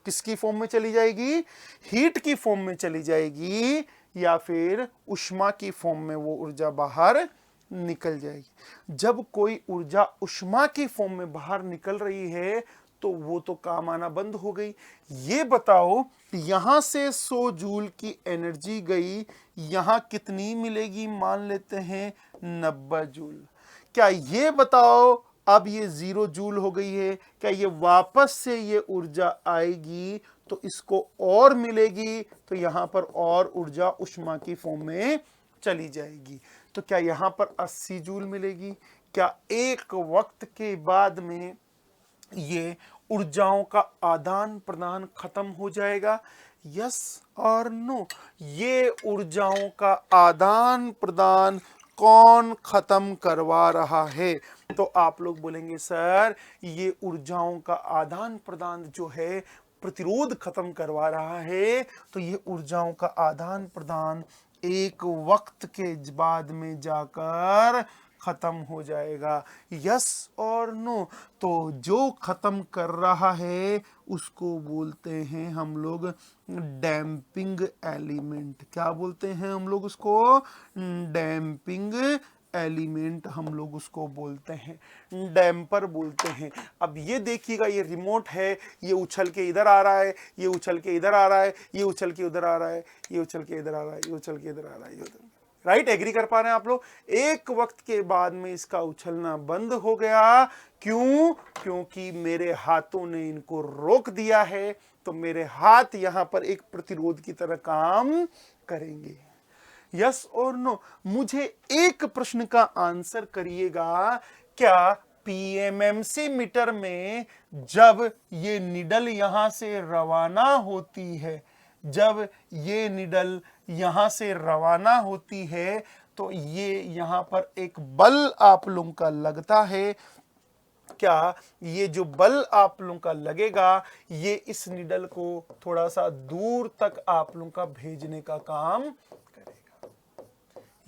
किसकी फॉर्म में चली जाएगी? हीट की फॉर्म में चली जाएगी या फिर उष्मा की फॉर्म में वो ऊर्जा बाहर निकल जाएगी। जब कोई ऊर्जा उष्मा की फॉर्म में बाहर निकल रही है तो वो तो काम आना बंद हो गई। ये बताओ यहां से 100 जूल की एनर्जी गई, यहां कितनी मिलेगी? मान लेते हैं 90 जूल। क्या ये बताओ अब ये 0 जूल हो गई है, क्या ये वापस से ये ऊर्जा आएगी तो इसको और मिलेगी? तो यहां पर और ऊर्जा उष्मा की फॉर्म में चली जाएगी। तो क्या यहां पर 80 जूल मिलेगी? क्या एक वक्त के बाद में ये ऊर्जाओं का आदान प्रदान खत्म हो जाएगा? यस और नो? ये ऊर्जाओं का आदान प्रदान कौन खत्म करवा रहा है? तो आप लोग बोलेंगे सर ये ऊर्जाओं का आदान प्रदान जो है प्रतिरोध खत्म करवा रहा है। तो ये ऊर्जाओं का आदान प्रदान एक वक्त के बाद में जाकर खत्म हो जाएगा। यस और नो? तो जो खत्म कर रहा है उसको बोलते हैं हम लोग डैम्पिंग एलिमेंट। क्या बोलते हैं हम लोग उसको? डैम्पिंग एलिमेंट हम लोग उसको बोलते हैं, डैम्पर बोलते हैं। अब ये देखिएगा, ये रिमोट है, ये उछल के इधर आ रहा है, ये उछल के इधर आ रहा है, ये उछल के उधर आ रहा है, ये उछल के इधर आ रहा है, ये उछल के इधर आ रहा है, ये उधर। राइट? एग्री कर पा रहे हैं आप लोग? एक वक्त के बाद में इसका उछलना बंद हो गया। क्यों? क्योंकि मेरे हाथों ने इनको रोक दिया है। तो मेरे हाथ यहां पर एक प्रतिरोध की तरह काम करेंगे। यस और नो? मुझे एक प्रश्न का आंसर करिएगा, क्या पीएमएमसी मीटर में जब ये निडल यहां से रवाना होती है, जब ये निडल यहां से रवाना होती है तो ये यहां पर एक बल आप लोगों का लगता है? क्या ये जो बल आप लोगों का लगेगा ये इस निडल को थोड़ा सा दूर तक आप लोगों का भेजने का काम करेगा?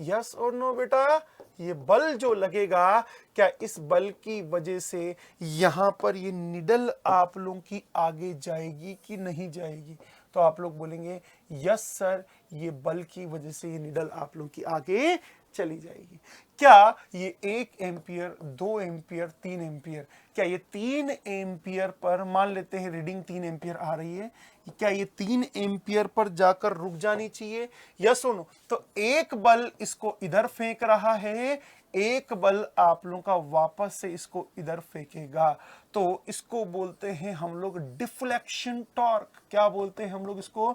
यस और नो बेटा? ये बल जो लगेगा, क्या इस बल की वजह से यहां पर ये निडल आप लोगों की आगे जाएगी कि नहीं जाएगी? तो आप लोग बोलेंगे यस सर, ये बल की वजह से ये निडल आप लोगों की आगे चली जाएगी। क्या ये 1 एम्पियर, 2 एम्पियर, 3 एम्पियर, क्या ये 3 एम्पियर पर, मान लेते हैं रीडिंग 3 एम्पियर आ रही है, क्या ये 3 एम्पियर पर जाकर रुक जानी चाहिए? यस सुनो? तो एक बल इसको इधर फेंक रहा है, एक बल आप लोगों का वापस से इसको इधर फेंकेगा। तो इसको बोलते हैं हम लोग डिफ्लेक्शन टॉर्क। क्या बोलते हैं हम लोग इसको?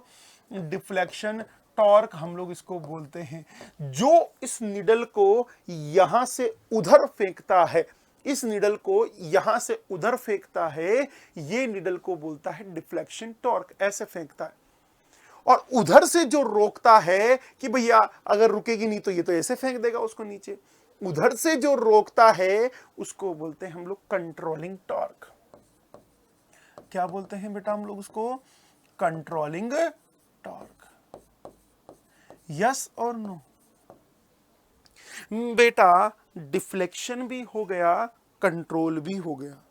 डिफ्लेक्शन टॉर्क हम लोग इसको बोलते हैं। जो इस निडल को यहां से उधर फेंकता है, इस निडल को यहां से उधर फेंकता है, ये निडल को बोलता है डिफ्लेक्शन टॉर्क। ऐसे फेंकता है। और उधर से जो रोकता है कि भैया अगर रुकेगी नहीं तो ये तो ऐसे फेंक देगा उसको नीचे, उधर से जो रोकता है उसको बोलते हैं हम लोग कंट्रोलिंग टॉर्क। क्या बोलते हैं बेटा हम लोग उसको? Controlling torque. यस और नो? बेटा डिफ्लेक्शन भी हो गया, कंट्रोल भी हो गया।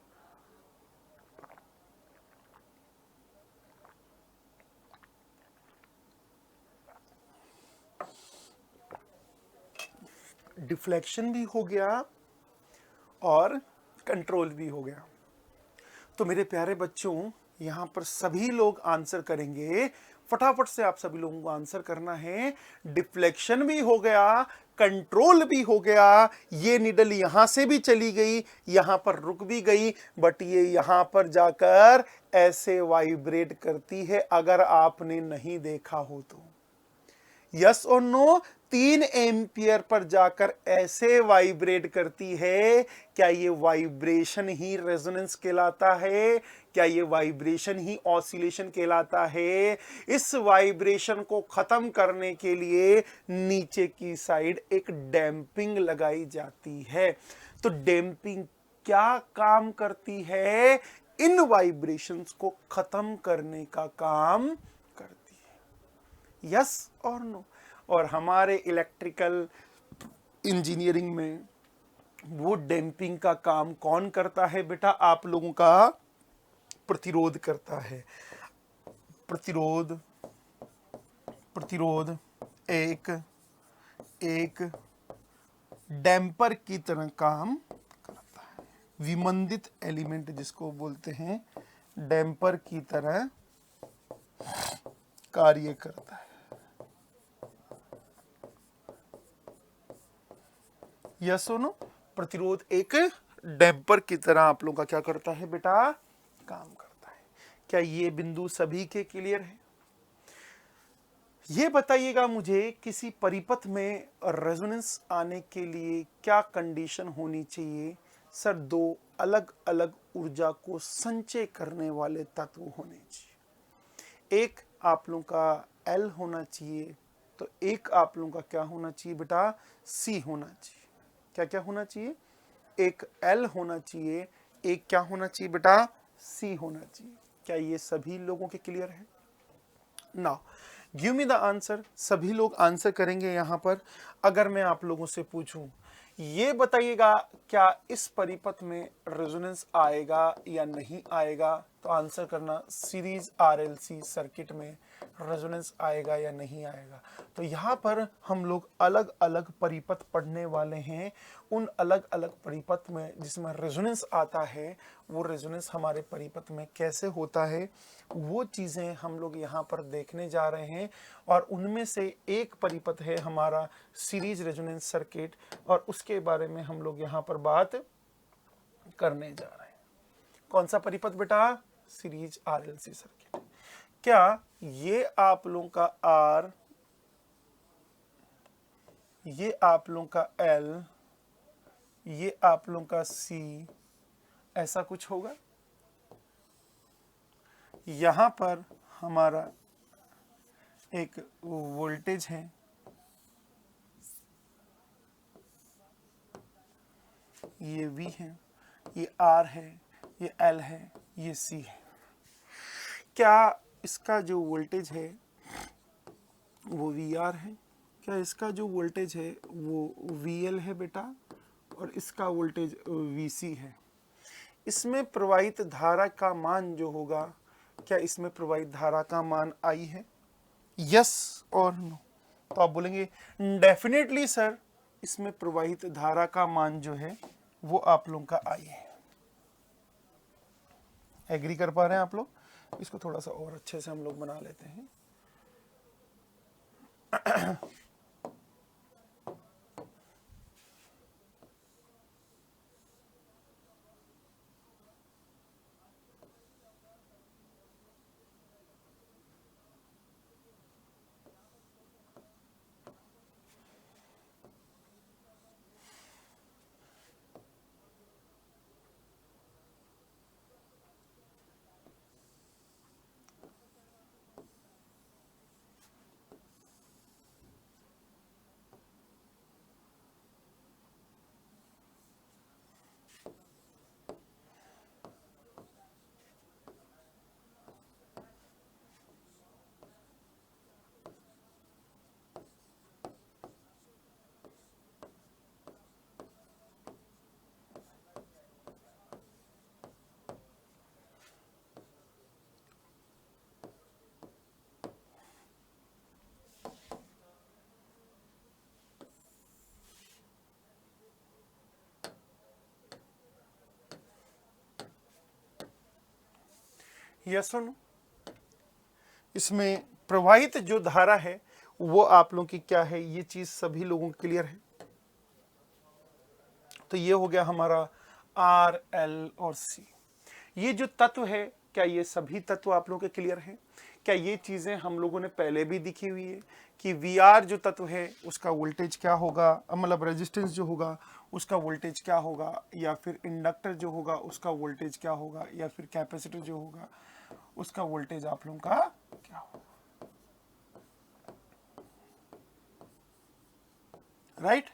डिफ्लेक्शन भी हो गया और कंट्रोल भी हो गया। तो मेरे प्यारे बच्चों, यहां पर सभी लोग आंसर करेंगे। फटाफट से आप सभी लोगों को आंसर करना है। डिफ्लेक्शन भी हो गया, कंट्रोल भी हो गया। ये निडल यहां से भी चली गई, यहां पर रुक भी गई, बट ये यहां पर जाकर ऐसे वाइब्रेट करती है, अगर आपने नहीं देखा हो तो। यस और नो? 3 एम्पियर पर जाकर ऐसे वाइब्रेट करती है। क्या ये वाइब्रेशन ही रेजोनेंस कहलाता है? क्या ये वाइब्रेशन ही ऑसिलेशन कहलाता है? इस वाइब्रेशन को खत्म करने के लिए नीचे की साइड एक डैंपिंग लगाई जाती है। तो डैंपिंग क्या काम करती है? इन वाइब्रेशंस को खत्म करने का काम करती है। यस और नो? और हमारे इलेक्ट्रिकल इंजीनियरिंग में वो डैंपिंग का काम कौन करता है बेटा? आप लोगों का प्रतिरोध करता है। प्रतिरोध प्रतिरोध एक एक डैम्पर की तरह काम करता है। विमंदित एलिमेंट जिसको बोलते हैं, डैम्पर की तरह कार्य करता है। यस और नो? प्रतिरोध एक डैम्पर की तरह आप लोगों का क्या करता है बेटा? काम करता है। क्या ये बिंदु सभी के क्लियर है? ये बताइएगा मुझे, किसी परिपथ में रेजोनेंस आने के लिए क्या कंडीशन होनी चाहिए? सर, 2 अलग अलग ऊर्जा को संचय करने वाले तत्व होने चाहिए। एक आप लोगों का L होना चाहिए, तो एक आप लोगों का क्या होना चाहिए बेटा? C होना चाहिए। क्या क्या होना चाहिए? एक L होना चाहिए, एक क्या होना चाहिए बेटा? C होना चाहिए। क्या ये सभी लोगों के क्लियर है? Now give me the answer. सभी लोग आंसर करेंगे यहां पर। अगर मैं आप लोगों से पूछूं, ये बताइएगा क्या इस परिपथ में रेजोनेंस आएगा या नहीं आएगा? तो आंसर करना, सीरीज RLC सर्किट में रेजोनेंस आएगा या नहीं आएगा। तो यहाँ पर हम लोग अलग अलग परिपथ पढ़ने वाले हैं। उन अलग अलग परिपथ में जिसमें रेजोनेंस आता है, वो रेजोनेंस हमारे परिपथ में कैसे होता है, वो चीज़ें हम लोग यहाँ पर देखने जा रहे हैं। और उनमें से एक परिपथ है हमारा सीरीज रेजोनेंस सर्किट, और उसके बारे में हम लोग यहाँ पर बात करने जा रहे हैं। कौन सा परिपथ बेटा? Series RLC circuit. क्या ये आप लोगों का R, ये आप लोगों का L, ये आप लोगों का C, ऐसा कुछ होगा? यहां पर हमारा एक वोल्टेज है, ये V है, ये R है, ये L है, ये C है। क्या इसका जो वोल्टेज है वो VR है? क्या इसका जो वोल्टेज है वो VL है बेटा? और इसका वोल्टेज VC है। इसमें प्रवाहित धारा का मान जो होगा, क्या इसमें प्रवाहित धारा का मान I है? यस और नो? तो आप बोलेंगे डेफिनेटली सर, इसमें प्रवाहित धारा का मान जो है वो आप लोगों का I है। एग्री कर पा रहे हैं आप लोग? इसको थोड़ा सा और अच्छे से हम लोग बना लेते हैं। यस और नो? इसमें प्रवाहित जो धारा है वो आप लोगों की क्या है, ये चीज सभी लोगों को क्लियर है? तो ये हो गया हमारा आर, एल और सी। ये जो तत्व है, क्या ये सभी तत्व आप लोगों के क्लियर हैं? क्या ये चीजें हम लोगों ने पहले भी दिखी हुई है कि वी आर जो तत्व है उसका वोल्टेज क्या होगा, मतलब रेजिस्टेंस जो होगा उसका वोल्टेज क्या होगा, या फिर इंडक्टर जो होगा उसका वोल्टेज क्या होगा, या फिर कैपेसिटर जो होगा उसका वोल्टेज आप लोगों का क्या होगा? राइट?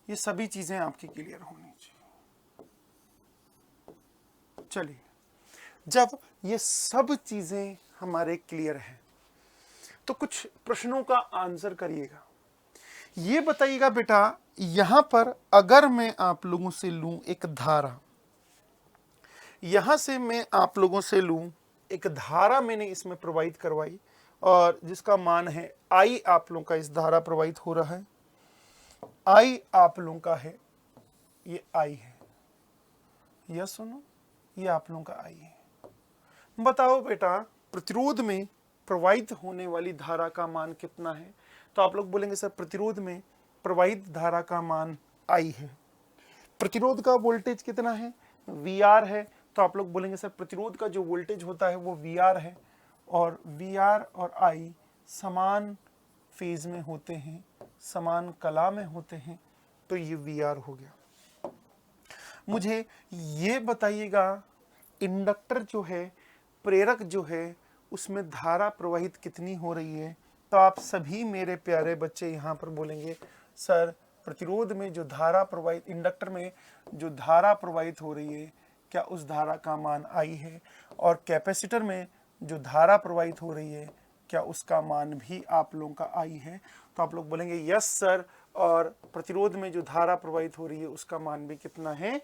ये सभी चीजें आपकी क्लियर होनी चाहिए। चलिए, जब ये सब चीजें हमारे क्लियर हैं तो कुछ प्रश्नों का आंसर करिएगा। ये बताइएगा बेटा, यहां पर अगर मैं आप लोगों से लूं एक धारा, यहां से मैं आप लोगों से लूं एक धारा, मैंने इसमें प्रवाहित करवाई और जिसका मान है आई, आप लोगों का इस धारा प्रवाहित हो रहा है, आई आप लोगों का है, ये आई है, यस सुनो, ये आप लोगों का आई है। बताओ बेटा, प्रतिरोध में प्रवाहित होने वाली धारा का मान कितना है? तो आप लोग बोलेंगे सर प्रतिरोध में प्रवाहित धारा का मान आई है। प्रतिरोध का वोल्टेज कितना है? वी आर है। तो आप लोग बोलेंगे सर प्रतिरोध का जो वोल्टेज होता है वो वी आर है, और वी आर और आई समान फेज में होते हैं, समान कला में होते हैं, तो ये वी आर हो गया। मुझे ये बताइएगा, इंडक्टर जो है, प्रेरक जो है, उसमें धारा प्रवाहित कितनी हो रही है? तो आप सभी मेरे प्यारे बच्चे यहाँ पर बोलेंगे सर प्रतिरोध में जो धारा प्रवाहित, इंडक्टर में जो धारा प्रवाहित हो रही है, क्या उस धारा का मान आई है? और कैपेसिटर में जो धारा प्रवाहित हो रही है, क्या उसका मान भी आप लोगों का आई है? तो आप लोग बोलेंगे यस सर, और प्रतिरोध में जो धारा प्रवाहित हो रही है उसका मान भी कितना है?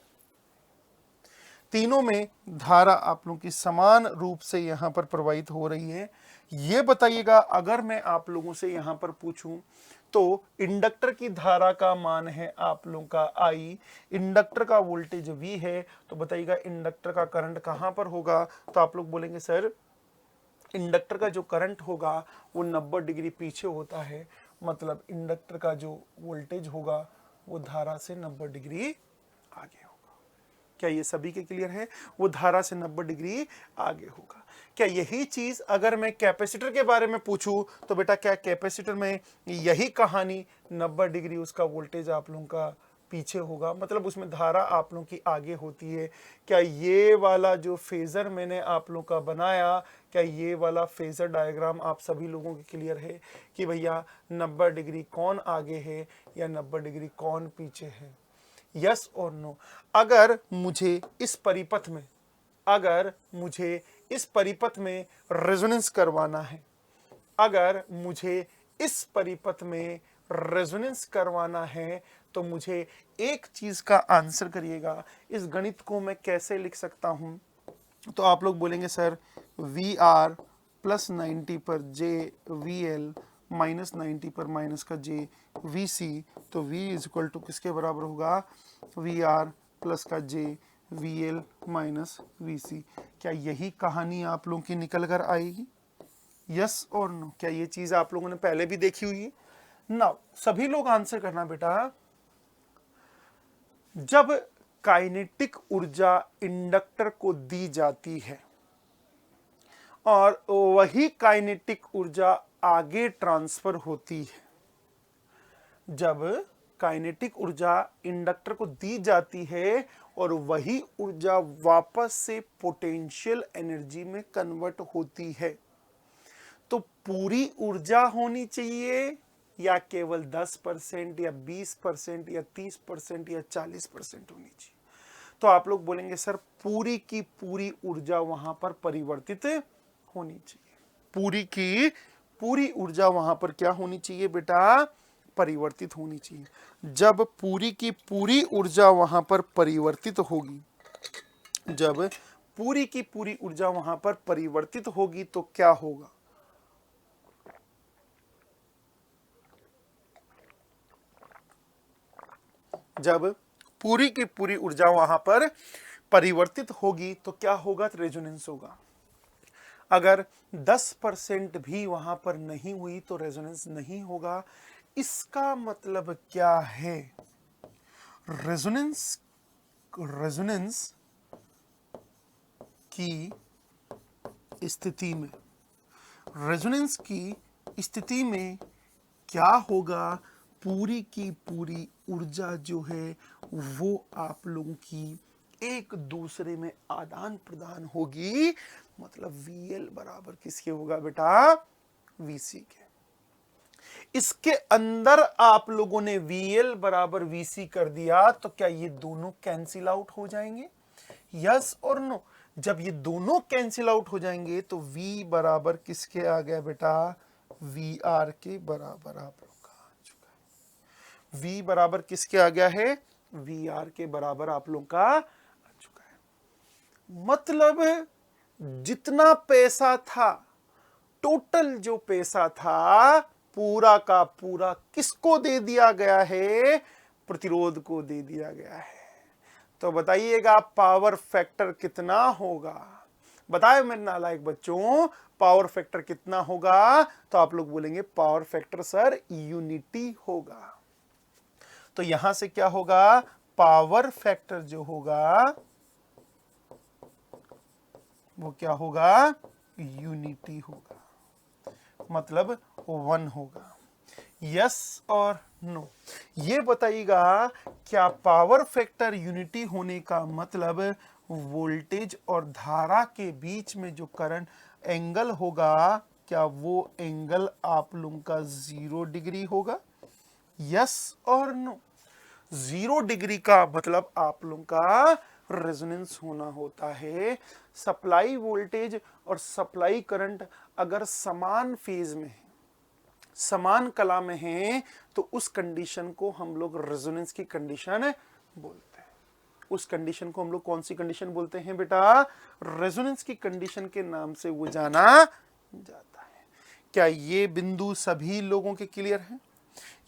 तीनों में धारा आप लोगों की समान रूप से यहां पर प्रवाहित हो रही है। ये बताइएगा, अगर मैं आप लोगों से यहां पर पूछूं तो इंडक्टर की धारा का मान है आप लोगों का आई, इंडक्टर का वोल्टेज वी है, तो बताइएगा इंडक्टर का करंट कहां पर होगा? तो आप लोग बोलेंगे सर इंडक्टर का जो करंट होगा वो 90 डिग्री पीछे होता है, मतलब इंडक्टर का जो वोल्टेज होगा वो धारा से 90 डिग्री आगे होगा। क्या ये सभी के क्लियर है? वो धारा से 90 डिग्री आगे होगा। क्या यही चीज अगर मैं कैपेसिटर के बारे में पूछूं तो बेटा क्या कैपेसिटर में यही कहानी, 90 डिग्री उसका वोल्टेज आप लोगों का पीछे होगा, मतलब उसमें धारा आप लोगों की आगे होती है। क्या ये वाला जो फेजर मैंने आप लोगों का बनाया, क्या ये वाला फेजर डायग्राम आप सभी लोगों के क्लियर है कि भैया 90 डिग्री कौन आगे है या 90 डिग्री कौन पीछे है? यस और नो? अगर मुझे इस परिपथ में, अगर मुझे इस परिपथ में रेजोनेंस करवाना है, अगर मुझे इस परिपथ में रेजोनेंस करवाना है, तो मुझे एक चीज का आंसर करिएगा, इस गणित को मैं कैसे लिख सकता हूं? तो आप लोग बोलेंगे सर वी आर प्लस 90 पर जे वी एल माइनस 90 पर माइनस का जे वी सी, तो v इज इक्वल टू किसके बराबर होगा? वी आर प्लस का जे वी एल माइनस वी सी। क्या यही कहानी आप लोगों की निकल कर आएगी? यस और नो? क्या ये चीज आप लोगों ने पहले भी देखी हुई है ना? सभी लोग आंसर करना बेटा। जब काइनेटिक ऊर्जा इंडक्टर को दी जाती है और वही काइनेटिक ऊर्जा आगे ट्रांसफर होती है, जब काइनेटिक ऊर्जा इंडक्टर को दी जाती है और वही ऊर्जा वापस से पोटेंशियल एनर्जी में कन्वर्ट होती है, तो पूरी ऊर्जा होनी चाहिए या केवल 10% या 20% या 30% या 40% होनी चाहिए? तो आप लोग बोलेंगे सर पूरी की पूरी ऊर्जा वहां पर परिवर्तित होनी चाहिए। पूरी की पूरी ऊर्जा वहां पर क्या होनी चाहिए बेटा? परिवर्तित होनी चाहिए। जब पूरी की पूरी ऊर्जा वहां पर परिवर्तित होगी, जब पूरी की पूरी ऊर्जा वहां पर परिवर्तित होगी तो क्या होगा? जब पूरी की पूरी ऊर्जा वहां पर परिवर्तित होगी तो क्या होगा? रेजोनेंस होगा। अगर 10% भी वहां पर नहीं हुई तो रेजोनेंस नहीं होगा। इसका मतलब क्या है? रेजोनेंस रेजोनेंस की स्थिति में रेजोनेंस की स्थिति में क्या होगा? पूरी की पूरी ऊर्जा जो है वो आप लोगों की एक दूसरे में आदान प्रदान होगी। मतलब VL बराबर किसके होगा बेटा? VC के। इसके अंदर आप लोगों ने VL बराबर VC कर दिया तो क्या ये दोनों कैंसिल आउट हो जाएंगे? यस और नो? जब ये दोनों कैंसिल आउट हो जाएंगे तो V बराबर किसके आ गया बेटा? VR के बराबर आप लोग का आ चुका है। V बराबर किसके आ गया है? VR के बराबर आप लोग का आ चुका है। मतलब जितना पैसा था, टोटल जो पैसा था, पूरा का पूरा किसको दे दिया गया है? प्रतिरोध को दे दिया गया है। तो बताइएगा पावर फैक्टर कितना होगा? बताए मेरे नालायक बच्चों, पावर फैक्टर कितना होगा? तो आप लोग बोलेंगे पावर फैक्टर सर यूनिटी होगा। तो यहां से क्या होगा? पावर फैक्टर जो होगा वो क्या होगा? यूनिटी होगा, मतलब 1 होगा। यस और नो? ये बताइएगा क्या पावर फैक्टर यूनिटी होने का मतलब वोल्टेज और धारा के बीच में जो करंट एंगल होगा, क्या वो एंगल आप लोगों का 0 डिग्री होगा? यस और नो? 0 डिग्री का मतलब आप लोगों का रेजोनेंस होना होता है। सप्लाई वोल्टेज और सप्लाई करंट अगर समान फेज में है, समान कला में है, तो उस कंडीशन को हम लोग रेजोनेंस की कंडीशन बोलते हैं। उस कंडीशन को हम लोग कौन सी कंडीशन बोलते हैं बेटा? रेजोनेंस की कंडीशन के नाम से वो जाना जाता है। क्या ये बिंदु सभी लोगों के क्लियर है?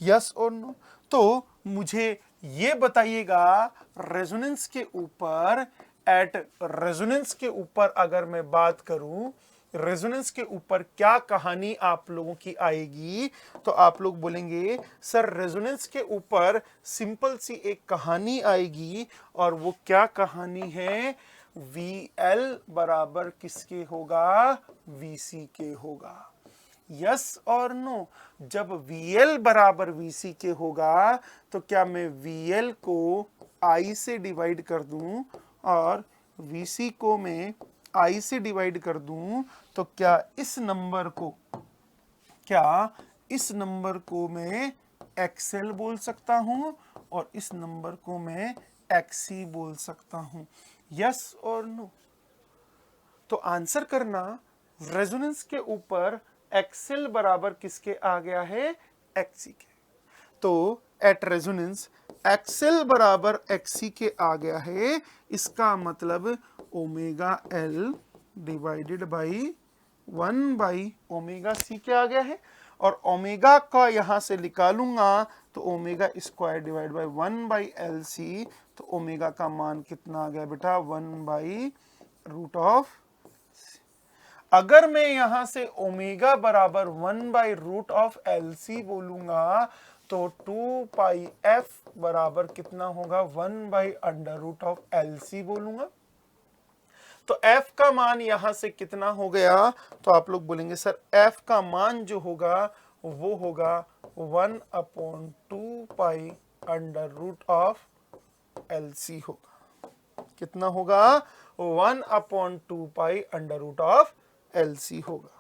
यस और नो? तो मुझे ये बताइएगा रेजोनेंस के ऊपर, एट रेजोनेंस के ऊपर अगर मैं बात करूं, रेजोनेंस के ऊपर क्या कहानी आप लोगों की आएगी? तो आप लोग बोलेंगे सर रेजोनेंस के ऊपर सिंपल सी एक कहानी आएगी, और वो क्या कहानी है? VL बराबर किसके होगा? VC के होगा। यस और नो? जब VL बराबर VC के होगा तो क्या मैं VL को I से डिवाइड कर दूं और VC को मैं I से डिवाइड कर दूं, तो क्या इस नंबर को मैं XL बोल सकता हूं और इस नंबर को मैं XC बोल सकता हूं? यस और नो? तो आंसर करना, रेजोनेंस के ऊपर XL बराबर किसके आ गया है? XC के। तो एट रेजोनेंस XL बराबर XC के आ गया है। इसका मतलब omega L divided by 1 by omega C के आ गया है, और ओमेगा का यहां से निकालूंगा तो omega square divide by 1 by LC, तो ओमेगा का मान कितना आ गया बेटा? 1 बाई रूट ऑफ। अगर मैं यहां से ओमेगा बराबर 1 बाई रूट ऑफ LC बोलूंगा तो 2 पाई F बराबर कितना होगा? 1 by under root of LC बोलूंगा। तो F का मान यहां से कितना हो गया? तो आप लोग बोलेंगे सर F का मान जो होगा वो होगा 1/2 pi under root of LC होगा। कितना होगा? 1/2 pi under root of LC होगा।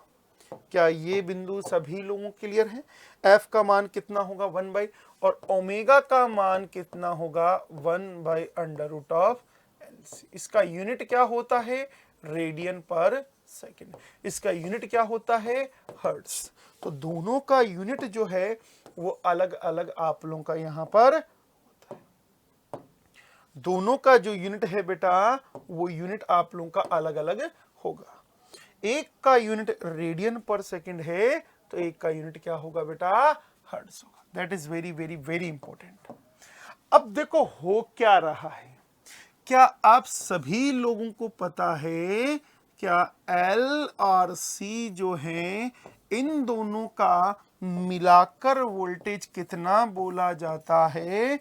क्या ये बिंदु सभी लोगों के क्लियर है? F का मान कितना होगा? 1 बाई, और ओमेगा का मान कितना होगा? 1 by under root of LC। इसका यूनिट क्या होता है? रेडियन पर सेकेंड। इसका यूनिट क्या होता है? हर्ट्ज। तो दोनों का यूनिट जो है वो अलग अलग आप लोगों का यहां पर होता है। दोनों का जो यूनिट है बेटा वो यूनिट आप लोगों का अलग अलग होगा। एक का यूनिट रेडियन पर सेकंड है तो एक का यूनिट क्या होगा बेटा? हर्ट्ज होगा। That is very very very important. अब देखो हो क्या रहा है, क्या आप सभी लोगों को पता है क्या L और C जो है इन दोनों का मिलाकर वोल्टेज कितना बोला जाता है?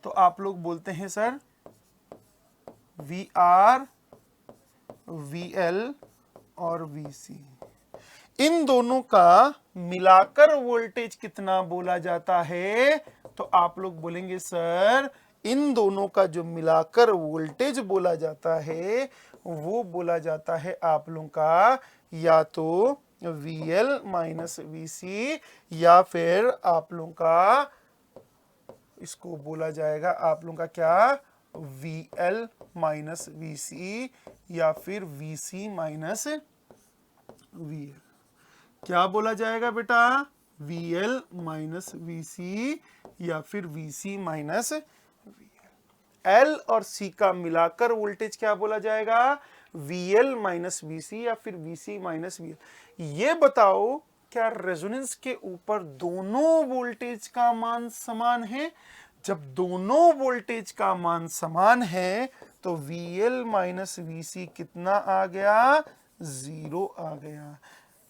तो आप लोग बोलते हैं सर VR, VL और VC। इन दोनों का मिलाकर वोल्टेज कितना बोला जाता है? तो आप लोग बोलेंगे सर इन दोनों का जो मिलाकर वोल्टेज बोला जाता है वो बोला जाता है आप लोगों का या तो VL माइनस VC या फिर आप लोगों का इसको बोला जाएगा आप लोगों का क्या VL माइनस VC या फिर VC माइनस VL। क्या बोला जाएगा बेटा? VL माइनस VC या फिर VC माइनस VL। L और C का मिलाकर वोल्टेज क्या बोला जाएगा? VL माइनस VC या फिर VC माइनस VL। ये बताओ क्या रेजोनेंस के ऊपर दोनों वोल्टेज का मान समान है? जब दोनों वोल्टेज का मान समान है तो VL माइनस VC कितना आ गया? 0 आ गया।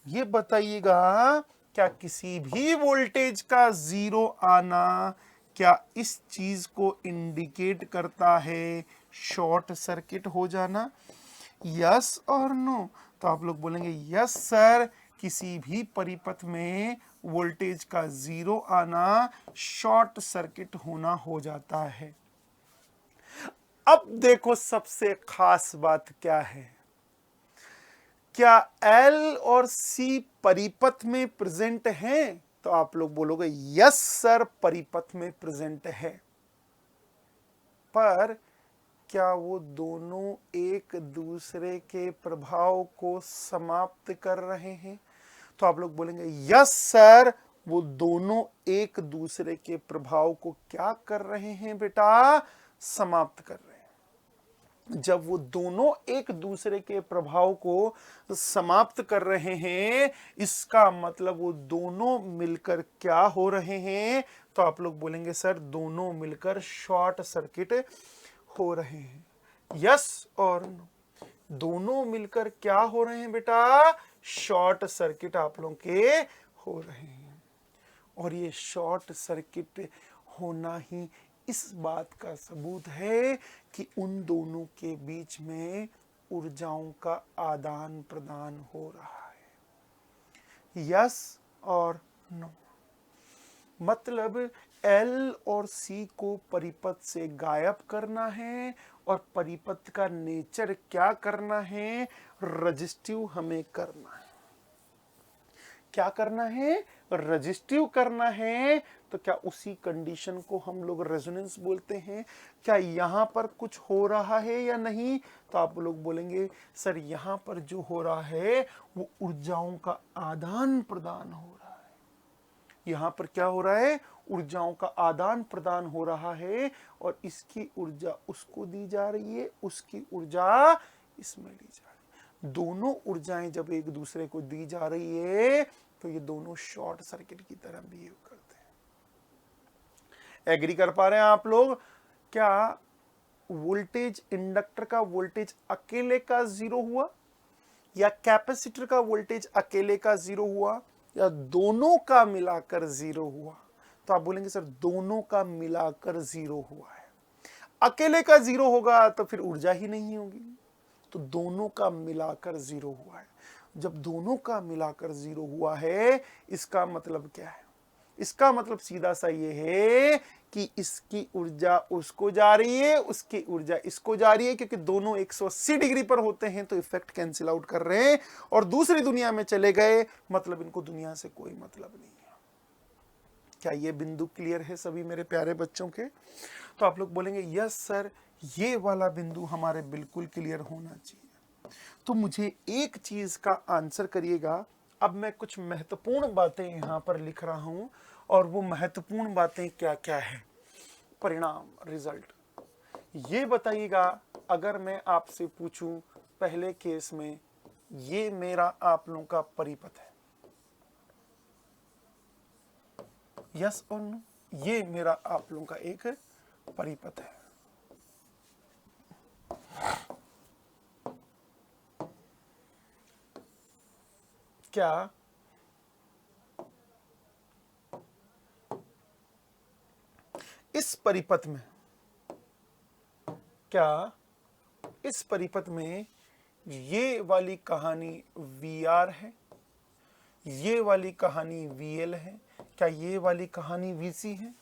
ये बताइएगा क्या किसी भी वोल्टेज का 0 आना क्या इस चीज को इंडिकेट करता है शॉर्ट सर्किट हो जाना? यस और नो? तो आप लोग बोलेंगे यस सर, किसी भी परिपथ में वोल्टेज का 0 आना शॉर्ट सर्किट होना हो जाता है। अब देखो सबसे खास बात क्या है, क्या L और C परिपथ में प्रेजेंट हैं? तो आप लोग बोलोगे यस सर परिपथ में प्रेजेंट है, पर क्या वो दोनों एक दूसरे के प्रभाव को समाप्त कर रहे हैं? तो आप लोग बोलेंगे यस सर, वो दोनों एक दूसरे के प्रभाव को क्या कर रहे हैं बेटा? समाप्त कर रहे हैं। जब वो दोनों एक दूसरे के प्रभाव को समाप्त कर रहे हैं इसका मतलब वो दोनों मिलकर क्या हो रहे हैं? तो आप लोग बोलेंगे सर दोनों मिलकर शॉर्ट सर्किट हो रहे हैं। यस और नो? दोनों मिलकर क्या हो रहे हैं बेटा? शॉर्ट सर्किट आप लोगों के हो रहे हैं। और ये शॉर्ट सर्किट होना ही इस बात का सबूत है कि उन दोनों के बीच में ऊर्जाओं का आदान प्रदान हो रहा है। यस और नो? मतलब L और C को परिपथ से गायब करना है और परिपथ का नेचर क्या करना है? रजिस्टिव हमें करना है। क्या करना है? रजिस्टिव करना है। तो क्या उसी कंडीशन को हम लोग रेजोनेंस बोलते हैं? क्या यहां पर कुछ हो रहा है या नहीं? तो आप लोग बोलेंगे सर यहां पर जो हो रहा है वो ऊर्जाओं का आदान प्रदान हो रहा है। यहां पर क्या हो रहा है? ऊर्जाओं का आदान प्रदान हो रहा है और इसकी ऊर्जा उसको दी जा रही है, उसकी ऊर्जा इसमें ली जा रही है। दोनों ऊर्जाएं जब एक दूसरे को दी जा रही है तो ये दोनों शॉर्ट सर्किट की तरह बिहेव करते हैं। एग्री कर पा रहे हैं आप लोग? क्या वोल्टेज इंडक्टर का वोल्टेज अकेले का 0 हुआ या कैपेसिटर का वोल्टेज अकेले का 0 हुआ या दोनों का मिलाकर 0 हुआ? तो आप बोलेंगे सर दोनों का मिलाकर 0 हुआ है। अकेले का 0 होगा तो फिर ऊर्जा ही नहीं होगी, तो दोनों का मिलाकर 0 हुआ है। जब दोनों का मिलाकर 0 हुआ है इसका मतलब क्या है? इसका मतलब सीधा सा ये है कि इसकी ऊर्जा उसको जा रही है, उसकी ऊर्जा इसको जा रही है, क्योंकि दोनों 180 डिग्री पर होते हैं तो इफेक्ट कैंसिल आउट कर रहे हैं और दूसरी दुनिया में चले गए, मतलब इनको दुनिया से कोई मतलब नहीं है। क्या ये बिंदु क्लियर है सभी मेरे प्यारे बच्चों के? तो आप लोग बोलेंगे यस सर, ये वाला बिंदु हमारे बिल्कुल क्लियर होना चाहिए। तो मुझे एक चीज का आंसर करिएगा। अब मैं कुछ महत्वपूर्ण बातें यहां पर लिख रहा हूं और वो महत्वपूर्ण बातें क्या क्या है? परिणाम, रिजल्ट। ये बताइएगा, अगर मैं आपसे पूछूं पहले केस में ये मेरा आप लोगों का परिपथ है, यस और नो? ये मेरा आप लोगों का एक परिपथ है। क्या इस परिपथ में, क्या इस परिपथ में ये वाली कहानी VR है, ये वाली कहानी VL है, क्या ये वाली कहानी VC है,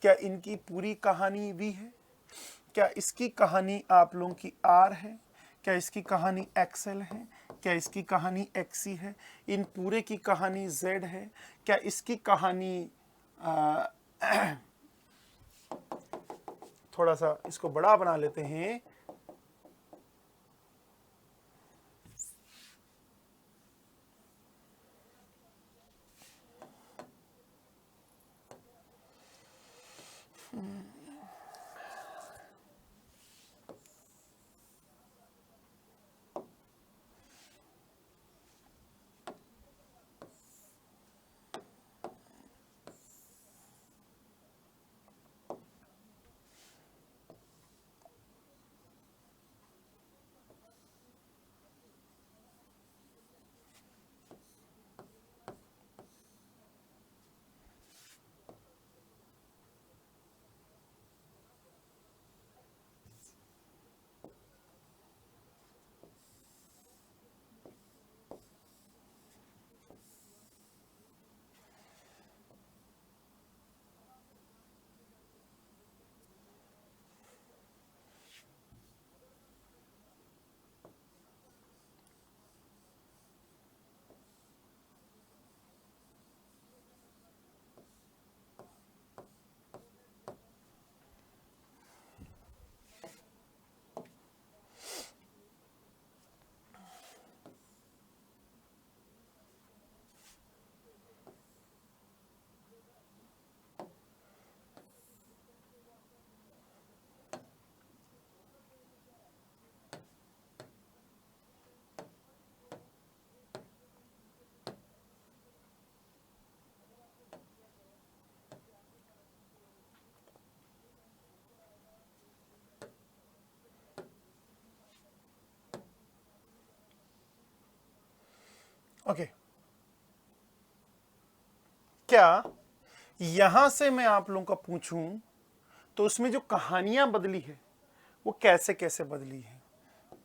क्या इनकी पूरी कहानी V है, क्या इसकी कहानी आप लोगों की R है, क्या इसकी कहानी XL है, क्या इसकी कहानी XC है, इन पूरे की कहानी Z है, क्या इसकी कहानी थोड़ा सा इसको बड़ा बना लेते हैं, ओके। क्या यहां से मैं आप लोगों का पूछूं तो उसमें जो कहानियां बदली है वो कैसे कैसे बदली है?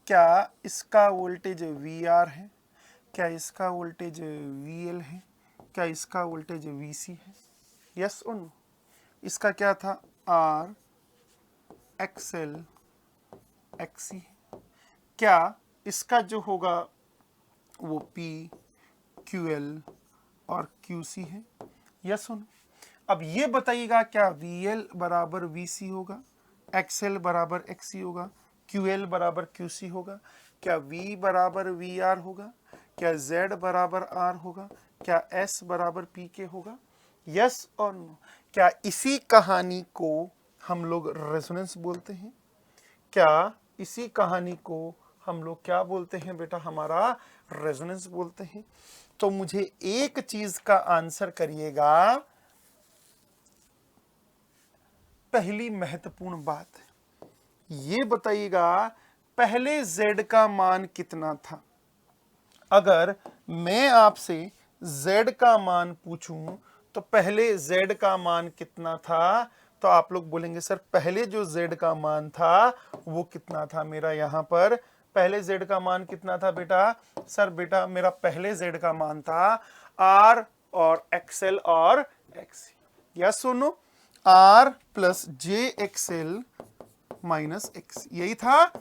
क्या इसका वोल्टेज VR है, क्या इसका वोल्टेज VL है, क्या इसका वोल्टेज VC है? यस और नो? इसका क्या था? R XL XC है। क्या इसका जो होगा वो P QL और QC है? यस और नो? अब ये बताइएगा क्या VL बराबर VC होगा, XL बराबर XC होगा, QL बराबर QC होगा, क्या V बराबर VR होगा, क्या Z बराबर R होगा, क्या S बराबर PK होगा? यस और नो? क्या इसी कहानी को हम लोग रेजोनेंस बोलते हैं? क्या इसी कहानी को हम लोग क्या बोलते हैं बेटा? हमारा रेजोनेंस बोलते हैं। तो मुझे एक चीज का आंसर करिएगा, पहली महत्वपूर्ण बात ये बताइएगा, पहले Z का मान कितना था? अगर मैं आपसे Z का मान पूछूं तो पहले Z का मान कितना था? तो आप लोग बोलेंगे सर पहले जो Z का मान था वो कितना था? मेरा यहां पर पहले Z का मान कितना था बेटा? सर बेटा मेरा पहले Z का मान था R और XL और XC। या सुनो, R plus JXL minus X, यही था।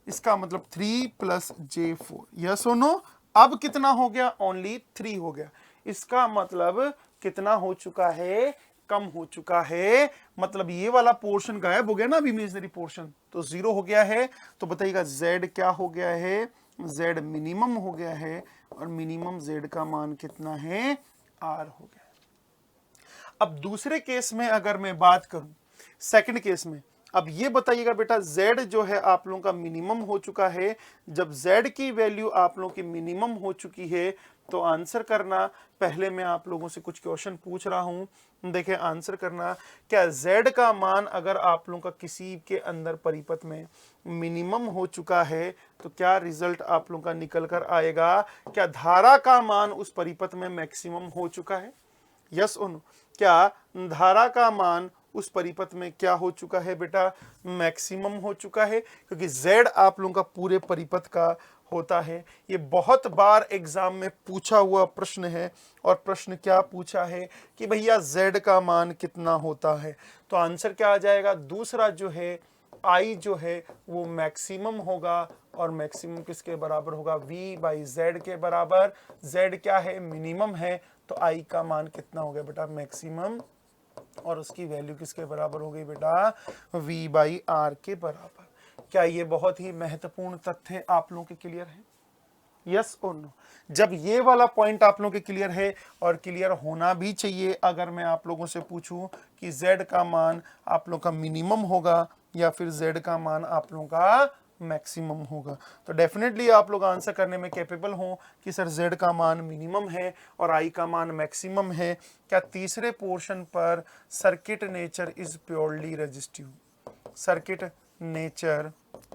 इसका मतलब 3 प्लस J4। यह सुनो, अब कितना हो गया? ओनली 3 हो गया। इसका मतलब कितना हो चुका है? कम हो चुका है। मतलब ये वाला पोर्शन गायब हो गया ना, अभी इमेजिनरी पोर्शन, तो 0 हो गया है। तो बताइएगा Z क्या हो गया है? Z मिनिमम हो गया है, और मिनिमम Z का मान कितना है? R हो गया। अब दूसरे केस में अगर मैं बात करूं, सेकंड केस में, अब ये बताइएगा बेटा, z जो है आप लोगों का मिनिमम हो चुका है। जब z की वैल्यू आप लोगों की मिनिमम हो चुकी है तो आंसर करना। पहले मैं आप लोगों से कुछ क्वेश्चन पूछ रहा हूं, देखिए आंसर करना। क्या z का मान अगर आप लोगों का किसी के अंदर परिपथ में मिनिमम हो चुका है तो क्या रिजल्ट आप लोगों का निकल कर आएगा? क्या धारा का मान उस परिपथ में मैक्सिमम हो चुका है? यस और नो? क्या धारा का मान उस परिपथ में क्या हो चुका है बेटा? मैक्सिमम हो चुका है, क्योंकि z आप लोगों का पूरे परिपथ का होता है। ये बहुत बार एग्जाम में पूछा हुआ प्रश्न है। और प्रश्न क्या पूछा है कि भैया z का मान कितना होता है? तो आंसर क्या आ जाएगा? दूसरा जो है i जो है वो मैक्सिमम होगा, और मैक्सिमम किसके बराबर होगा? v बाई z के बराबर। z क्या है? मिनिमम है, तो i का मान कितना हो गया बेटा? मैक्सिमम, और उसकी वैल्यू किसके बराबर हो गई बेटा? v बाई आर के बराबर। क्या ये बहुत ही महत्वपूर्ण तथ्य आप लोगों के क्लियर है? यस और नो? जब ये वाला पॉइंट आप लोगों के क्लियर है, और क्लियर होना भी चाहिए, अगर मैं आप लोगों से पूछूं कि z का मान आप लोगों का मिनिमम होगा या फिर z का मान आप लोगों का मैक्सिमम होगा, तो डेफिनेटली आप लोग आंसर करने में कैपेबल हो कि सर z का मान मिनिमम है और i का मान मैक्सिमम है। क्या तीसरे पोर्शन पर circuit nature is purely resistive? Circuit nature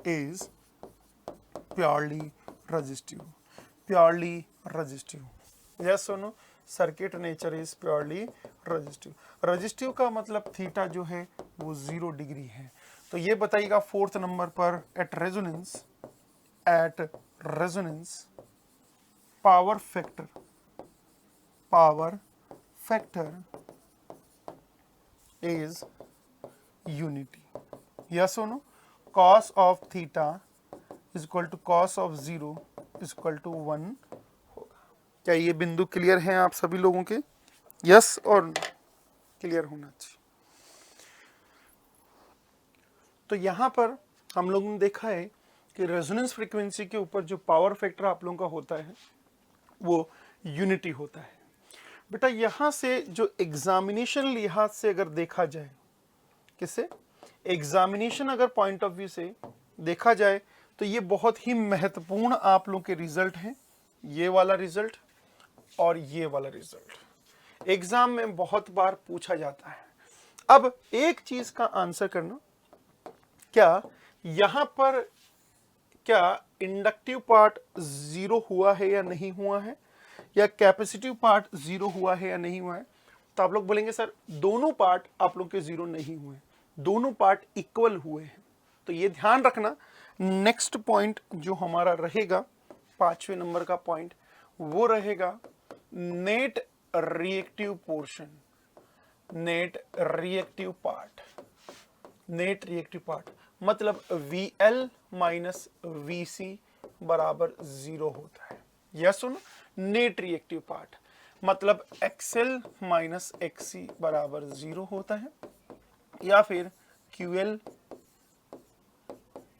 is purely resistive. Purely resistive, yes और no? Circuit nature is purely resistive. Resistive का मतलब थीटा जो है वो 0 डिग्री है। तो ये बताइएगा फोर्थ नंबर पर, at resonance power factor is unity. Yes और no? cos of theta is equal to cos of 0 is equal to 1 होगा। क्या ये बिंदु क्लियर है आप सभी लोगों के? यस और नो? क्लियर होना चाहिए। तो यहां पर हम लोगों ने देखा है कि रेजोनेंस फ्रीक्वेंसी के ऊपर जो पावर फैक्टर आप लोगों का होता है वो यूनिटी होता है। बेटा यहां से जो एग्जामिनेशन लिहाज से अगर देखा जाए, किससे? एग्जामिनेशन अगर पॉइंट ऑफ व्यू से देखा जाए तो ये बहुत ही महत्वपूर्ण आप लोगों के रिजल्ट हैं। ये वाला रिजल्ट और ये वाला रिजल्ट एग्जाम में बहुत बार पूछा जाता है। अब एक चीज का आंसर करना, क्या यहां पर क्या इंडक्टिव पार्ट 0 हुआ है या नहीं हुआ है, या कैपेसिटिव पार्ट 0 हुआ है या नहीं हुआ है? तो आप लोग बोलेंगे सर दोनों पार्ट आप लोग के 0 नहीं हुए, दोनों पार्ट इक्वल हुए हैं। तो ये ध्यान रखना। नेक्स्ट पॉइंट जो हमारा रहेगा 5वें नंबर का पॉइंट, वो रहेगा net reactive portion, net reactive part मतलब VL माइनस VC बराबर 0 होता है। यस सुनो? नेट रिएक्टिव पार्ट मतलब XL माइनस XC बराबर 0 होता है, या फिर QL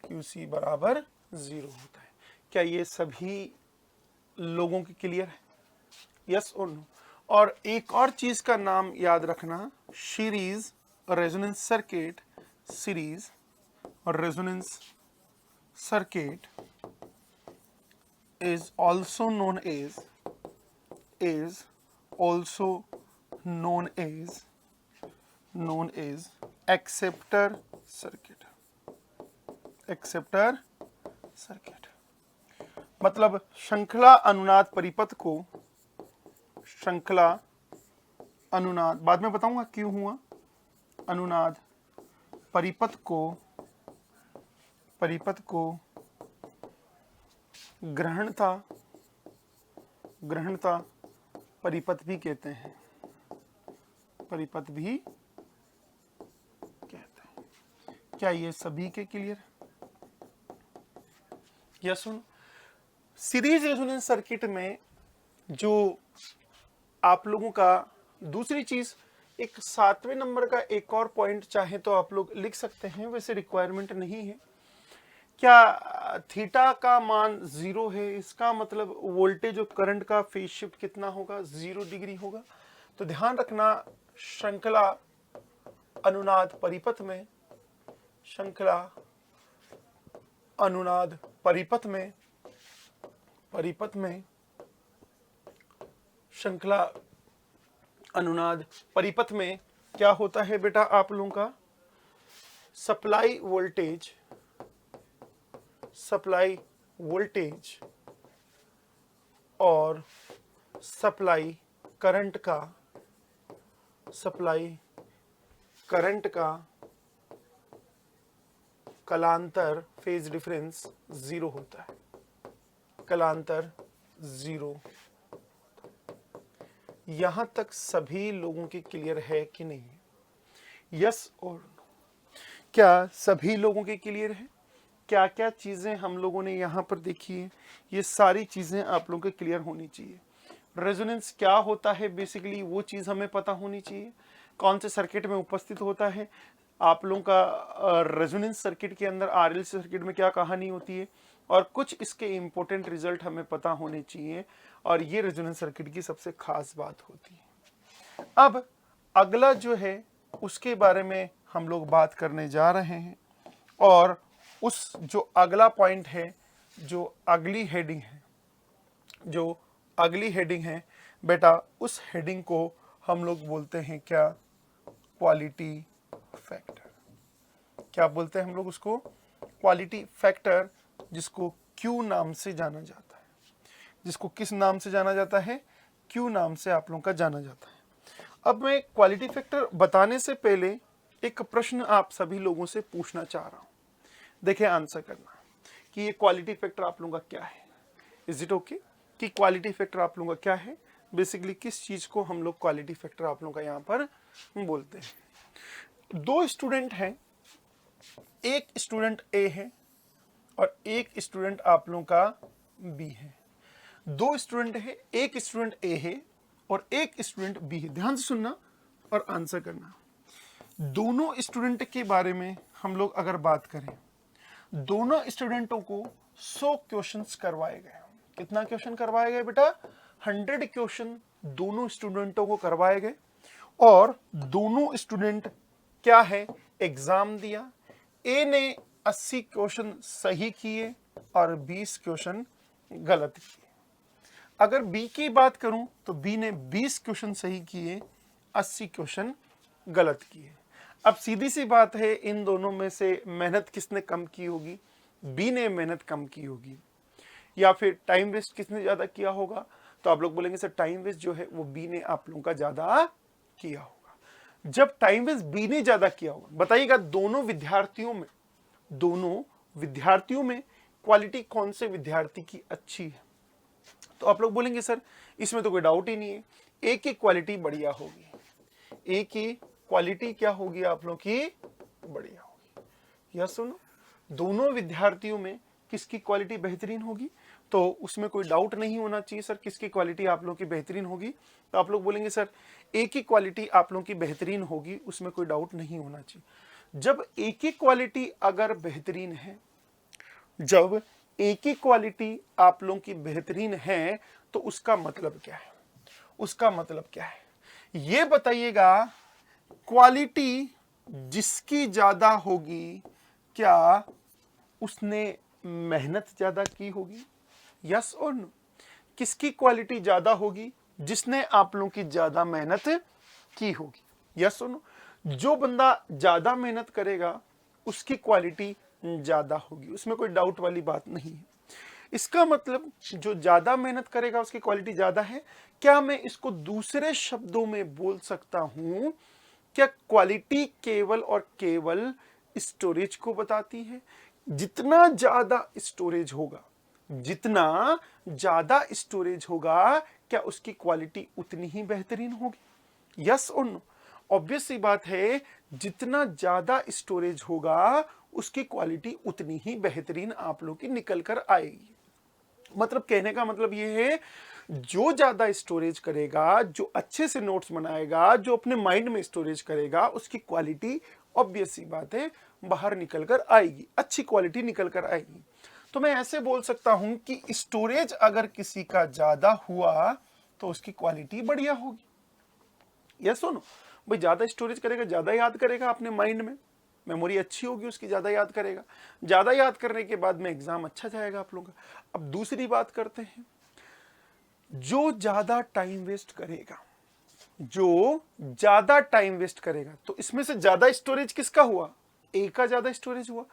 QC बराबर 0 होता है। क्या ये सभी लोगों के क्लियर है? यस और नो? और एक और चीज का नाम याद रखना, series resonance circuit, series resonance circuit is also known as acceptor circuit मतलब श्रृंखला अनुनाद परिपथ को, श्रृंखला अनुनाद बाद में बताऊंगा क्यों हुआ, अनुनाद परिपथ को ग्रहणता परिपथ भी कहते हैं, क्या ये सभी के क्लियर? यस सुन? सीरीज रेजोनेंस सर्किट में जो आप लोगों का दूसरी चीज, एक 7वें नंबर का एक और पॉइंट चाहे तो आप लोग लिख सकते हैं, वैसे रिक्वायरमेंट नहीं है। क्या थीटा का मान 0 है, इसका मतलब वोल्टेज और करंट का फेज शिफ्ट कितना होगा? 0 डिग्री होगा। तो ध्यान रखना, श्रृंखला अनुनाद परिपथ में श्रृंखला अनुनाद परिपथ में श्रृंखला अनुनाद परिपथ में क्या होता है बेटा आप लोगों का, सप्लाई वोल्टेज और सप्लाई करंट का कलांतर फेज डिफरेंस 0 होता है, कलांतर 0। यहां तक सभी लोगों की क्लियर है कि नहीं? यस और नो? क्या सभी लोगों के क्लियर है? क्या क्या चीजें हम लोगों ने यहां पर देखी है, ये सारी चीजें आप लोगों के क्लियर होनी चाहिए। रेजोनेंस क्या होता है बेसिकली वो चीज हमें पता होनी चाहिए, कौन से सर्किट में उपस्थित होता है, आप लोगों का रेजोनेंस सर्किट के अंदर आरएलसी सर्किट में क्या कहानी होती है, और कुछ इसके इंपॉर्टेंट रिजल्ट हमें पता होने चाहिए, और ये रेजोनेंस सर्किट की सबसे खास बात होती है। अब अगला जो है उसके बारे में हम लोग बात करने जा रहे हैं, और उस जो अगला पॉइंट है, जो अगली हेडिंग है बेटा, उस हेडिंग को हम लोग बोलते हैं क्या, क्वालिटी फैक्टर। क्या बोलते हैं हम लोग उसको, क्वालिटी फैक्टर, जिसको क्यू नाम से जाना जाता है, जिसको किस नाम से जाना जाता है, क्यू नाम से आप लोगों का जाना जाता है। अब मैं क्वालिटी फैक्टर बताने से पहले एक प्रश्न आप सभी लोगों से पूछना चाह रहा हूं, देखिए आंसर करना कि ये क्वालिटी फैक्टर आप लोगों का क्या है। इज इट ओके कि क्वालिटी फैक्टर आप लोगों का क्या है, बेसिकली किस चीज को हम लोग क्वालिटी फैक्टर आप लोगों का यहाँ पर बोलते हैं। दो स्टूडेंट हैं, एक स्टूडेंट ए है और एक स्टूडेंट आप लोगों का बी है। दो स्टूडेंट है, एक स्टूडेंट ए है और एक स्टूडेंट बी है। ध्यान से सुनना और आंसर करना। दोनों स्टूडेंट के बारे में हम लोग अगर बात करें, दोनों स्टूडेंटों को 100 क्वेश्चंस करवाए गए। कितना क्वेश्चन करवाए गए बेटा? 100 क्वेश्चन दोनों स्टूडेंटों को करवाए गए, और दोनों स्टूडेंट क्या है, एग्जाम दिया। ए ने 80 क्वेश्चन सही किए और 20 क्वेश्चन गलत किए। अगर बी की बात करूं तो बी ने 20 क्वेश्चन सही किए, 80 क्वेश्चन गलत किए। अब सीधी सी बात है, इन दोनों में से मेहनत किसने कम की होगी? बी ने मेहनत कम की होगी। या फिर टाइम वेस्ट किसने ज्यादा किया होगा? तो आप लोग बोलेंगे सर टाइम वेस्ट जो है वो बी ने आप लोगों का ज्यादा किया होगा। जब टाइम वेस्ट बी ने ज्यादा किया होगा, बताइएगा दोनों विद्यार्थियों में क्वालिटी कौन से विद्यार्थी की अच्छी है? तो आप लोग बोलेंगे सर इसमें तो कोई डाउट ही नहीं है, ए की क्वालिटी बढ़िया होगी। ए की क्वालिटी क्या होगी आप लोग की? बढ़िया होगी। या सुनो, दोनों विद्यार्थियों में किसकी क्वालिटी बेहतरीन होगी? तो उसमें कोई डाउट नहीं होना चाहिए सर किसकी क्वालिटी आप लोगों की बेहतरीन होगी। तो आप लोग बोलेंगे सर ए की क्वालिटी आप लोगों की बेहतरीन होगी, उसमें कोई डाउट नहीं होना चाहिए। जब ए की क्वालिटी अगर बेहतरीन है, जब ए की क्वालिटी आप लोगों की बेहतरीन है, तो उसका मतलब क्या है? उसका मतलब क्या है ये बताइएगा। क्वालिटी जिसकी ज्यादा होगी, क्या उसने मेहनत ज्यादा की होगी? यस और नो? किसकी क्वालिटी ज्यादा होगी? जिसने आप लोगों की ज्यादा मेहनत की होगी। यस और नो? जो बंदा ज्यादा मेहनत करेगा उसकी क्वालिटी ज्यादा होगी, उसमें कोई डाउट वाली बात नहीं है। इसका मतलब जो ज्यादा मेहनत करेगा उसकी क्वालिटी ज्यादा है। क्या मैं इसको दूसरे शब्दों में बोल सकता हूं, क्या क्वालिटी केवल और केवल स्टोरेज को बताती है? जितना ज्यादा स्टोरेज होगा, क्या उसकी क्वालिटी उतनी ही बेहतरीन होगी? यस और नो? ऑब्वियस सी बात है, जितना ज्यादा स्टोरेज होगा उसकी क्वालिटी उतनी ही बेहतरीन आप लोग की निकल कर आएगी। मतलब कहने का मतलब ये है, जो ज्यादा स्टोरेज करेगा, जो अच्छे से नोट्स बनाएगा, जो अपने माइंड में स्टोरेज करेगा, उसकी क्वालिटी ऑब्वियस सी बात है बाहर निकल कर आएगी, अच्छी क्वालिटी निकल कर आएगी। तो मैं ऐसे बोल सकता हूं कि स्टोरेज अगर किसी का ज्यादा हुआ तो उसकी क्वालिटी बढ़िया होगी। यस सुनो भाई, ज्यादा स्टोरेज करेगा, ज्यादा याद करेगा अपने माइंड में, मेमोरी अच्छी होगी उसकी, ज़्यादा याद करेगा, ज़्यादा याद करने के बाद में एग्ज़ाम अच्छा जाएगा आप लोगों का। अब दूसरी बात करते हैं, जो ज़्यादा टाइम वेस्ट करेगा, जो ज़्यादा टाइम वेस्ट करेगा, तो इसमें से ज़्यादा स्टोरेज किसका हुआ? ए का ज़्यादा स्टोरेज हुआ।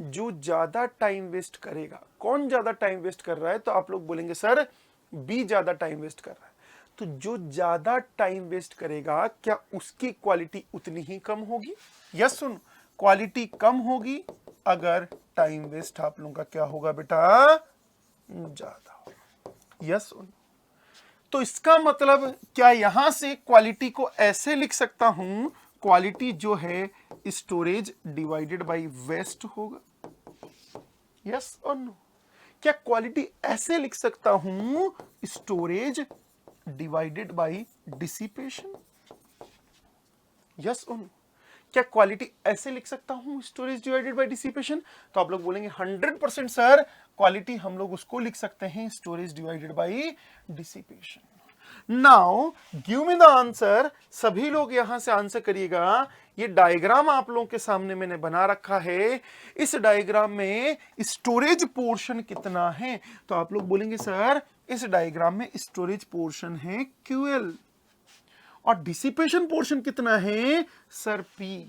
जो ज़्यादा टाइम वेस्ट करेगा, कौन ज़्यादा टाइम वेस्ट कर रहा है? तो आप लोग बोलेंगे सर बी ज़्यादा टाइम वेस्ट कर रहा है। तो जो ज़्यादा टाइम वेस्ट करेगा, क्या उसकी क्वालिटी उतनी ही कम होगी? यस सुन, क्वालिटी कम होगी अगर टाइम वेस्ट आप लोगों का क्या होगा बेटा? ज़्यादा होगा। यस सुन, तो इसका मतलब क्या यहां से क्वालिटी को ऐसे लिख सकता हूं, क्वालिटी जो है स्टोरेज डिवाइडेड बाय वेस्ट होगा? यस और नो? क्या क्वालिटी ऐसे लिख सकता हूं, storage divided by dissipation? Yes और नो? क्या क्वालिटी ऐसे लिख सकता हूं, स्टोरेज डिवाइडेड बाय डिसिपेशन? तो आप लोग बोलेंगे 100% सर, क्वालिटी हम लोग उसको लिख सकते हैं storage divided by dissipation. Now give me the answer. सभी लोग यहां से आंसर करिएगा। ये डायग्राम आप लोगों के सामने मैंने बना रखा है। इस डायग्राम में स्टोरेज पोर्शन कितना है? तो आप लोग बोलेंगे सर इस डायग्राम में स्टोरेज पोर्शन है QL और डिसिपेशन पोर्शन कितना है सर P।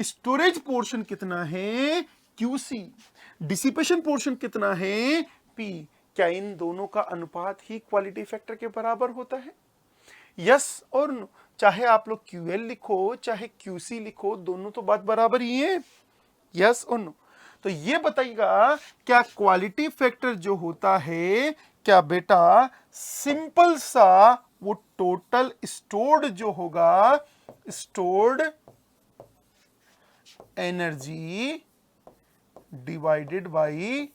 स्टोरेज पोर्शन कितना है QC, डिसिपेशन पोर्शन कितना है P। क्या इन दोनों का अनुपात ही क्वालिटी फैक्टर के बराबर होता है? यस और नो? चाहे आप लोग QL लिखो चाहे QC लिखो, दोनों तो बात बराबर ही है। यस और नो? तो ये बताइएगा, क्या क्वालिटी फैक्टर जो होता है, क्या बेटा सिंपल सा वो टोटल स्टोर्ड जो होगा, stored energy divided by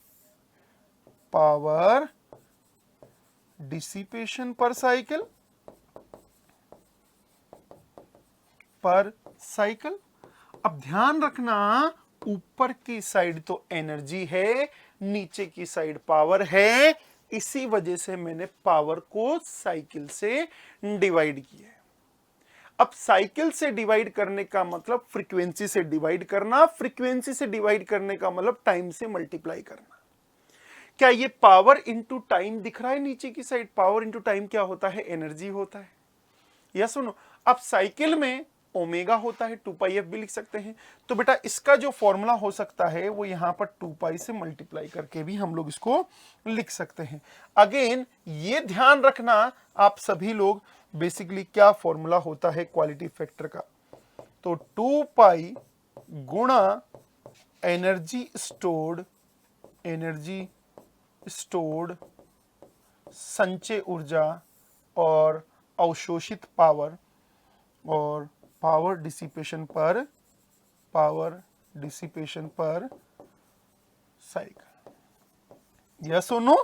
power dissipation पर साइकिल अब ध्यान रखना, ऊपर की साइड तो एनर्जी है, नीचे की साइड पावर है, इसी वजह से मैंने पावर को साइकिल से डिवाइड किया है। अब साइकिल से डिवाइड करने का मतलब फ्रीक्वेंसी से डिवाइड करना, फ्रीक्वेंसी से डिवाइड करने का मतलब टाइम से मल्टीप्लाई करना। क्या ये पावर इंटू टाइम दिख रहा है नीचे की साइड? पावर इंटू टाइम क्या होता है? एनर्जी होता है। या सुनो, अब साइकिल में ओमेगा होता है, 2πf भी लिख सकते हैं। तो बेटा इसका जो फॉर्मूला हो सकता है वो यहां पर 2π से मल्टीप्लाई करके भी हम लोग इसको लिख सकते हैं। अगेन ये ध्यान रखना आप सभी लोग, बेसिकली क्या फॉर्मूला होता है क्वालिटी फैक्टर का? तो 2π गुणा एनर्जी स्टोर्ड संचय ऊर्जा और अवशोषित पावर और पावर डिसिपेशन पर साइकिल। यस और नो?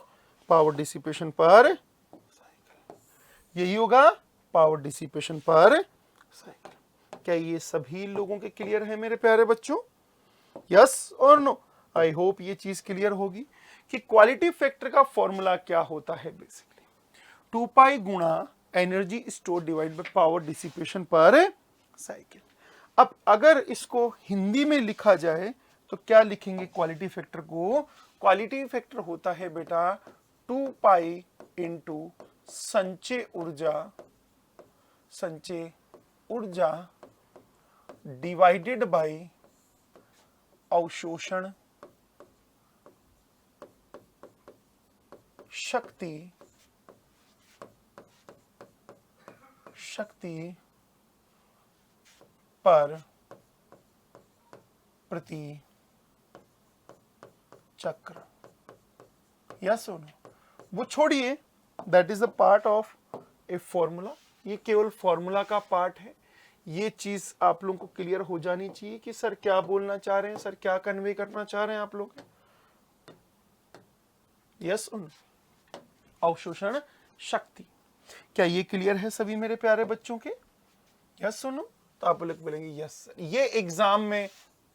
पावर डिसिपेशन पर साइकिल, यही होगा पावर डिसिपेशन पर साइकिल। क्या ये सभी लोगों के क्लियर है मेरे प्यारे बच्चों? यस और नो? आई होप ये चीज क्लियर होगी कि क्वालिटी फैक्टर का फॉर्मूला क्या होता है। बेसिकली 2π गुणा energy store divide by power dissipation पर साइकिल। अब अगर इसको हिंदी में लिखा जाए तो क्या लिखेंगे क्वालिटी फैक्टर को? क्वालिटी फैक्टर होता है बेटा 2π इंटू संचय ऊर्जा डिवाइडेड बाय अवशोषण शक्ति पर प्रति चक्र। या सुनो, वो छोड़िए, that is a part of a formula. ये केवल फॉर्मूला का पार्ट है। ये चीज आप लोगों को क्लियर हो जानी चाहिए कि सर क्या बोलना चाह रहे हैं, सर क्या कन्वे करना चाह रहे हैं आप लोग। यस उन अवशोषण शक्ति, क्या ये क्लियर है सभी मेरे प्यारे बच्चों के? यस सुनो, तो आप लोग बोलेंगे यस सर। ये एग्जाम में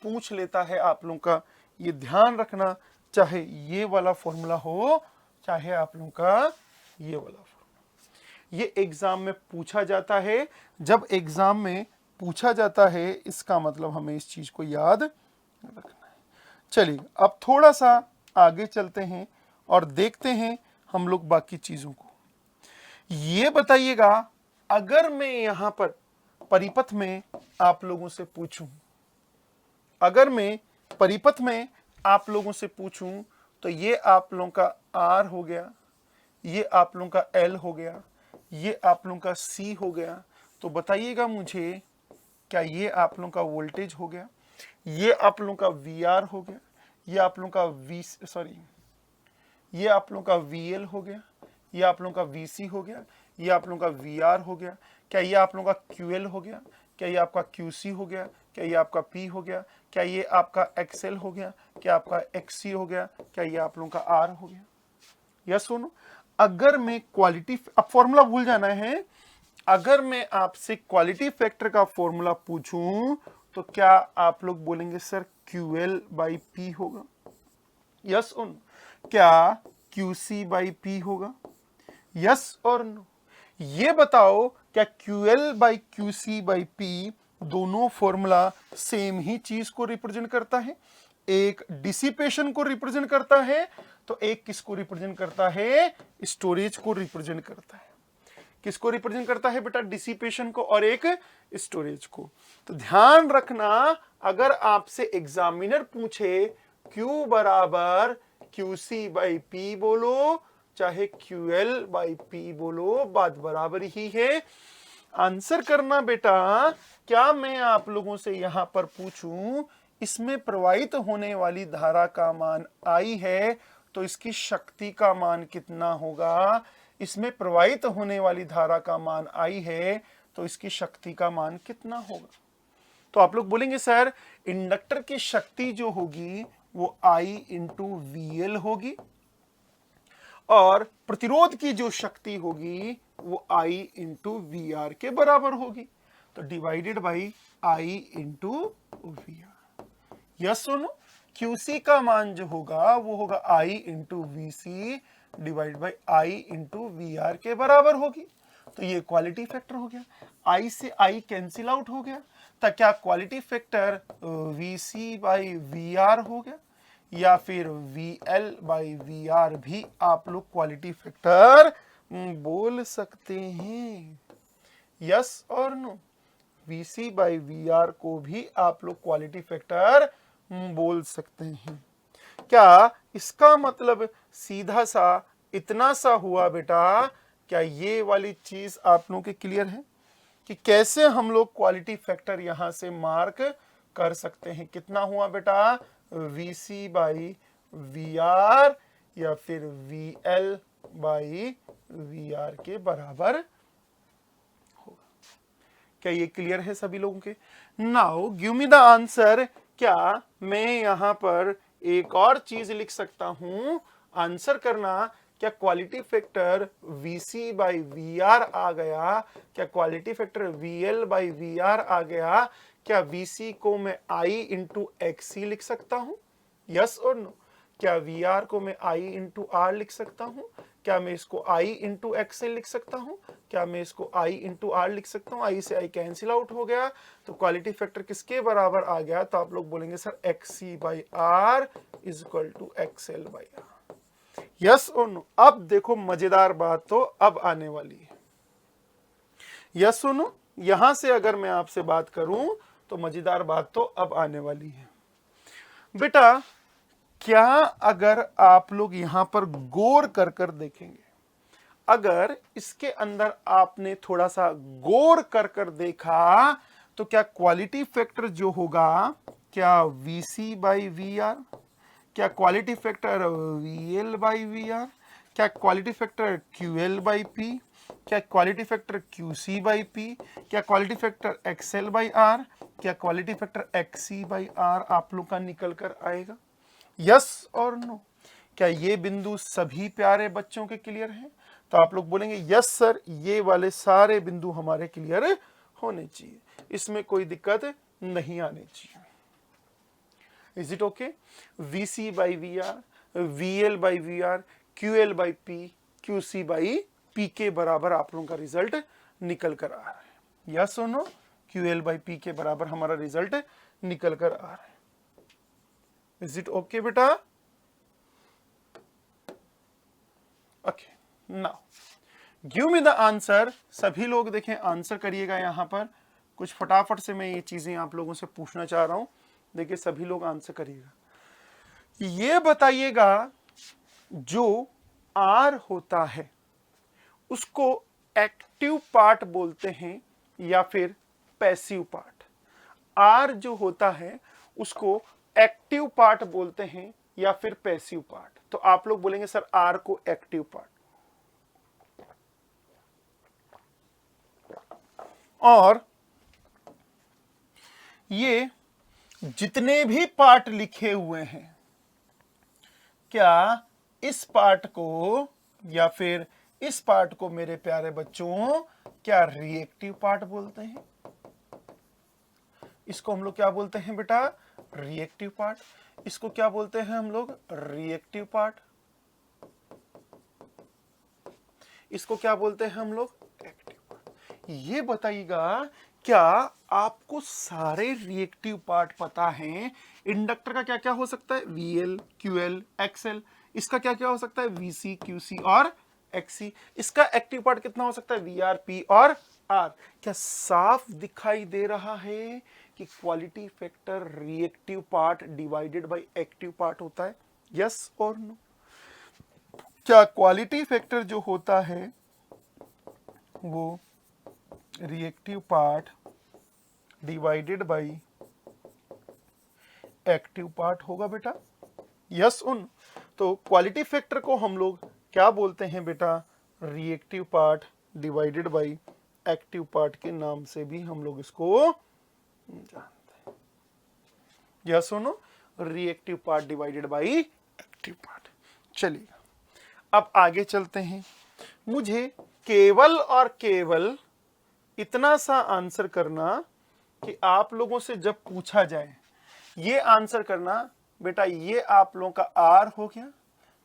पूछ लेता है आप लोगों का, ये ध्यान रखना, चाहे ये वाला फॉर्मूला हो चाहे आप लोगों का ये वाला फॉर्मूला, ये एग्जाम में पूछा जाता है। जब एग्जाम में पूछा जाता है, इसका मतलब हमें इस चीज को याद रखना है। चलिए अब थोड़ा सा आगे चलते हैं और देखते हैं हम लोग बाकी चीजों को। ये बताइएगा, अगर मैं यहां पर परिपथ में आप लोगों से पूछूं, अगर मैं परिपथ में आप लोगों से पूछूं, तो ये आप लोगों का R हो गया, ये आप लोगों का L हो गया, ये आप लोगों का C हो गया। तो बताइएगा मुझे, क्या ये आप लोगों का वोल्टेज हो गया, ये आप लोगों का VR हो गया, ये आप लोगों का ये आप लोगों का VL हो गया, ये आप लोगों का VC हो गया, ये आप लोगों का VR हो गया, क्या ये आप लोगों का QL हो गया, क्या ये आपका QC हो गया, क्या ये आपका P हो गया, क्या ये आपका XL हो गया, क्या आपका XC हो गया, क्या ये आप लोगों का R हो गया। या सुनो, अगर मैं क्वालिटी, अब फॉर्मूला भूल जाना है, अगर मैं आपसे क्वालिटी फैक्टर का फॉर्मूला पूछूं तो क्या आप लोग बोलेंगे सर QL/P होगा? यस और नो? क्या QC/P होगा? यस और नो? ये बताओ, क्या QL/QC/P दोनों फॉर्मूला सेम ही चीज को रिप्रेजेंट करता है? एक डिसिपेशन को रिप्रेजेंट करता है, तो एक किसको रिप्रेजेंट करता है? स्टोरेज को रिप्रेजेंट करता है। किसको रिप्रेजेंट करता है बेटा? डिसिपेशन को और एक स्टोरेज को। तो ध्यान रखना, अगर आपसे एग्जामिनर पूछे Q बराबर QC/P बोलो, चाहे QL/P बोलो, बात बराबर ही है। आंसर करना बेटा। क्या मैं आप लोगों से यहां पर पूछूं, इसमें प्रवाहित होने वाली धारा का मान I है, तो इसकी शक्ति का मान कितना होगा? इसमें प्रवाहित होने वाली धारा का मान I है, तो इसकी शक्ति का मान कितना होगा? तो आप लोग बोलेंगे सर इंडक्टर की शक्ति जो होगी वो I इंटू VL होगी, और प्रतिरोध की जो शक्ति होगी वो I इंटू VR के बराबर होगी। तो divided by I into VR। Yes सुनो, QC का मान जो होगा वो होगा I into VC divide by I into VR के बराबर होगी। तो ये क्वालिटी फैक्टर हो गया, I से I कैंसिल आउट हो गया, तो क्या क्वालिटी फैक्टर VC/VR हो गया, या फिर VL/VR भी आप लोग क्वालिटी फैक्टर बोल सकते हैं? यस और नो? VC/VR को भी आप लोग क्वालिटी फैक्टर बोल सकते हैं। क्या इसका मतलब सीधा सा इतना सा हुआ बेटा? क्या ये वाली चीज आप लोगों के क्लियर है कि कैसे हम लोग क्वालिटी फैक्टर यहां से मार्क कर सकते हैं? कितना हुआ बेटा? VC/VR या फिर VL/VR के बराबर होगा। क्या ये क्लियर है सभी लोगों के? Now give me the answer. क्या मैं यहां पर एक और चीज लिख सकता हूं? आंसर करना। क्या क्वालिटी फैक्टर VC/VR आ गया? क्या क्वालिटी फैक्टर VL/VR आ गया? क्या VC को मैं I इंटू XC लिख सकता हूं? यस और नो? क्या VR को मैं I इंटू R लिख सकता हूं? क्या मैं इसको I इंटू XL लिख सकता हूं? क्या मैं इसको I इंटू R लिख सकता हूं? I से I कैंसिल आउट हो गया, तो क्वालिटी फैक्टर किसके बराबर आ गया? तो आप लोग बोलेंगे sir XC/R is equal to XL/R। Yes और नो? अब देखो मजेदार बात तो अब आने वाली है। यस और नो? यहां से अगर मैं आपसे बात करूं तो मजेदार बात तो अब आने वाली है बेटा। क्या अगर आप लोग यहां पर गौर कर देखेंगे, अगर इसके अंदर आपने थोड़ा सा गौर कर देखा, तो क्या क्वालिटी फैक्टर जो होगा, क्या VC/VR, क्या क्वालिटी फैक्टर VL/VR, क्या क्वालिटी फैक्टर QL/P, क्या क्वालिटी फैक्टर QC/P, क्या क्वालिटी फैक्टर XL/R, क्या क्वालिटी फैक्टर XC/R आप लोग का निकल कर आएगा? यस और नो? क्या ये बिंदु सभी प्यारे बच्चों के क्लियर हैं? तो आप लोग बोलेंगे यस सर, ये वाले सारे बिंदु हमारे क्लियर होने चाहिए, इसमें कोई दिक्कत नहीं आनी चाहिए। Is it okay? VC/VR, VL/VR, QL/P, QC/P के बराबर आप लोगों का रिजल्ट निकल कर आ रहा है। यस और नो? QL/P के बराबर हमारा रिजल्ट निकल कर आ रहा है। इज इट ओके बेटा? Okay, now give me the answer. सभी लोग देखें आंसर करिएगा। यहां पर कुछ फटाफट से मैं ये चीजें आप लोगों से पूछना चाह रहा हूं। देखिए सभी लोग आंसर करिएगा। ये बताइएगा जो R होता है उसको एक्टिव पार्ट बोलते हैं या फिर पैसिव पार्ट? R जो होता है उसको एक्टिव पार्ट बोलते हैं या फिर पैसिव पार्ट? तो आप लोग बोलेंगे सर R को एक्टिव पार्ट। और ये जितने भी पार्ट लिखे हुए हैं, क्या इस पार्ट को या फिर इस पार्ट को मेरे प्यारे बच्चों क्या रिएक्टिव पार्ट बोलते हैं? इसको हम लोग क्या बोलते हैं बेटा? Reactive part. इसको क्या बोलते हैं हम लोग? Reactive part. इसको क्या बोलते हैं हम लोग? Active part. ये बताइएगा क्या आपको सारे रिएक्टिव पार्ट पता हैं? इंडक्टर का क्या क्या हो सकता है? VL, QL, XL। इसका क्या क्या हो सकता है? VC, QC और XC। इसका एक्टिव पार्ट कितना हो सकता है? VR, P और R। क्या साफ दिखाई दे रहा है कि quality factor reactive part divided by active part होता है? यस और नो? क्या क्वालिटी फैक्टर जो होता है वो reactive part divided by active part होगा बेटा? यस उन? तो क्वालिटी फैक्टर को हम लोग क्या बोलते हैं बेटा? Reactive part divided by active part के नाम से भी हम लोग इसको जानते हैं। यस सुनो, reactive part divided by active part. चलिए अब आगे चलते हैं। मुझे केवल और केवल इतना सा आंसर करना कि आप लोगों से जब पूछा जाए ये आंसर करना बेटा, ये आप लोगों का R हो गया,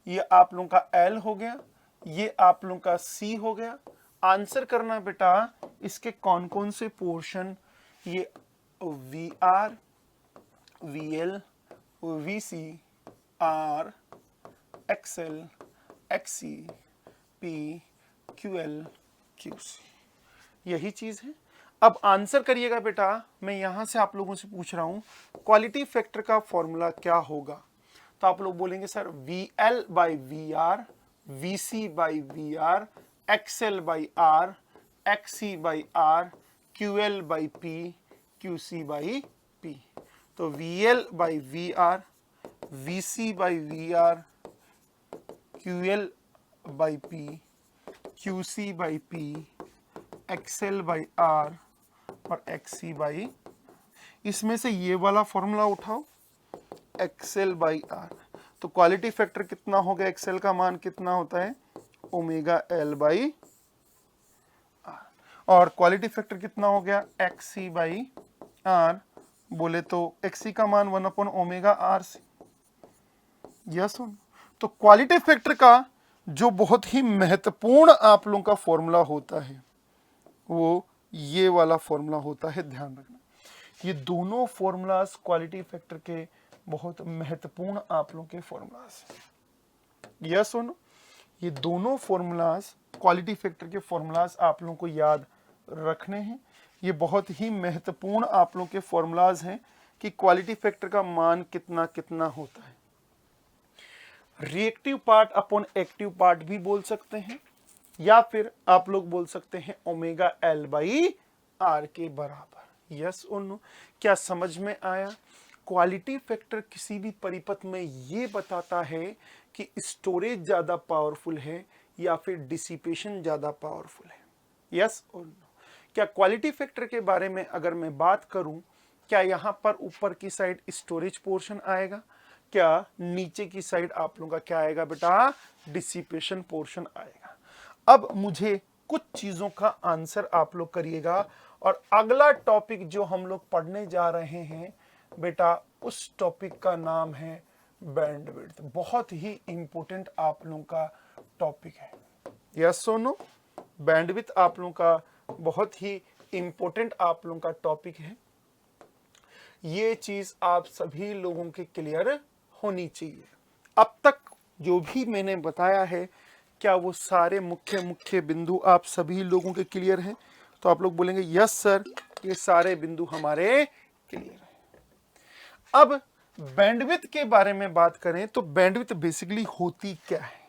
ये आप लोगों का L हो गया, ये आप लोगों का C हो गया। आंसर करना बेटा इसके कौन कौन से पोर्शन, ये VR, VL, VC, R, XL, XC, P, QL, QC, यही चीज है। अब आंसर करिएगा बेटा। मैं यहां से आप लोगों से पूछ रहा हूं क्वालिटी फैक्टर का फॉर्मूला क्या होगा? तो आप लोग बोलेंगे sir VL by VR, VC by VR, XL by R, XC by R, QL by P, QC by P। तो VL by VR, VC by VR, QL by P, QC by P, XL by R और XC by, इसमें से ये वाला formula उठाओ XL by R। तो quality factor कितना हो गया? XL का मान कितना होता है? Omega L by R। और क्वालिटी फैक्टर कितना हो गया? XC by R। बोले तो XC का मान 1/ओमेगा RC। यस। तो क्वालिटी फैक्टर का जो बहुत ही महत्वपूर्ण आप लोगों का फॉर्मूला होता है वो ये वाला फॉर्मूला होता है। ध्यान रखना, ये दोनों फॉर्मूलाज क्वालिटी फैक्टर के बहुत महत्वपूर्ण आप लोगों के फॉर्मूलाज। यस सुनो, ये दोनों फॉर्मूलाज क्वालिटी फैक्टर के फॉर्मूलाज आप लोगों को याद रखने हैं। ये बहुत ही महत्वपूर्ण आप लोगों के फॉर्मूलाज हैं कि क्वालिटी फैक्टर का मान कितना कितना होता है। Reactive part upon active part भी बोल सकते हैं, या फिर आप लोग बोल सकते हैं ओमेगा L बाई R के बराबर। यस और नो? क्या समझ में आया? क्वालिटी फैक्टर किसी भी परिपथ में ये बताता है कि स्टोरेज ज्यादा पावरफुल है या फिर डिसिपेशन ज्यादा पावरफुल है। यस और नो? क्या क्वालिटी फैक्टर के बारे में अगर मैं बात करूं, क्या यहां पर ऊपर की साइड स्टोरेज पोर्शन आएगा? क्या नीचे की साइड आप लोगों का क्या आएगा बेटा? डिसिपेशन पोर्शन आएगा। अब मुझे कुछ चीजों का आंसर आप लोग करिएगा, और अगला टॉपिक जो हम लोग पढ़ने जा रहे हैं बेटा, उस टॉपिक का नाम है बैंडविड्थ। बहुत ही इंपॉर्टेंट आप लोगों का टॉपिक है। यस सुनो, बैंडविड्थ आप लोगों का बहुत ही इंपॉर्टेंट आप लोगों का टॉपिक है, ये चीज आप सभी लोगों के क्लियर होनी चाहिए। अब तक जो भी मैंने बताया है, क्या वो सारे मुख्य मुख्य बिंदु आप सभी लोगों के क्लियर हैं? तो आप लोग बोलेंगे यस सर, ये सारे बिंदु हमारे क्लियर हैं। अब बैंडविड्थ के बारे में बात करें तो बैंडविड्थ बेसिकली होती क्या है?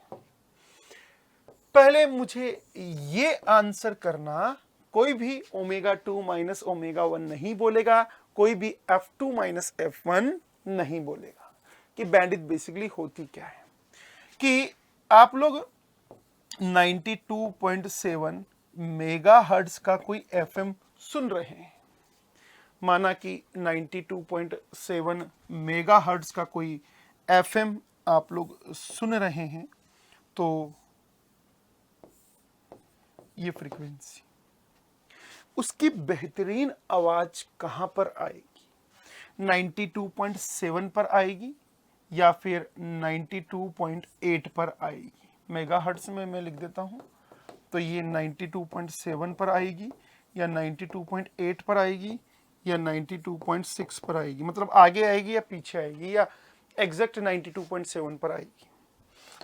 पहले मुझे ये आंसर करना, कोई भी ओमेगा 2 माइनस ओमेगा 1 नहीं बोलेगा, कोई भी F2 माइनस F1 नहीं बोलेगा कि बैंडविड्थ बेसिकली होती क्या है। कि आप लोग 92.7 मेगाहर्ट्ज का कोई FM सुन रहे हैं, माना कि 92.7 मेगाहर्ट्ज का कोई FM आप लोग सुन रहे हैं, तो ये फ्रीक्वेंसी, उसकी बेहतरीन आवाज कहां पर आएगी? 92.7 पर आएगी या फिर 92.8 पर आएगी? मेगाहर्ट्ज में मैं लिख देता हूं, तो ये 92.7 पर आएगी या 92.8 पर आएगी या 92.6 पर आएगी, मतलब आगे आएगी या पीछे आएगी या एग्जैक्ट 92.7 पर आएगी?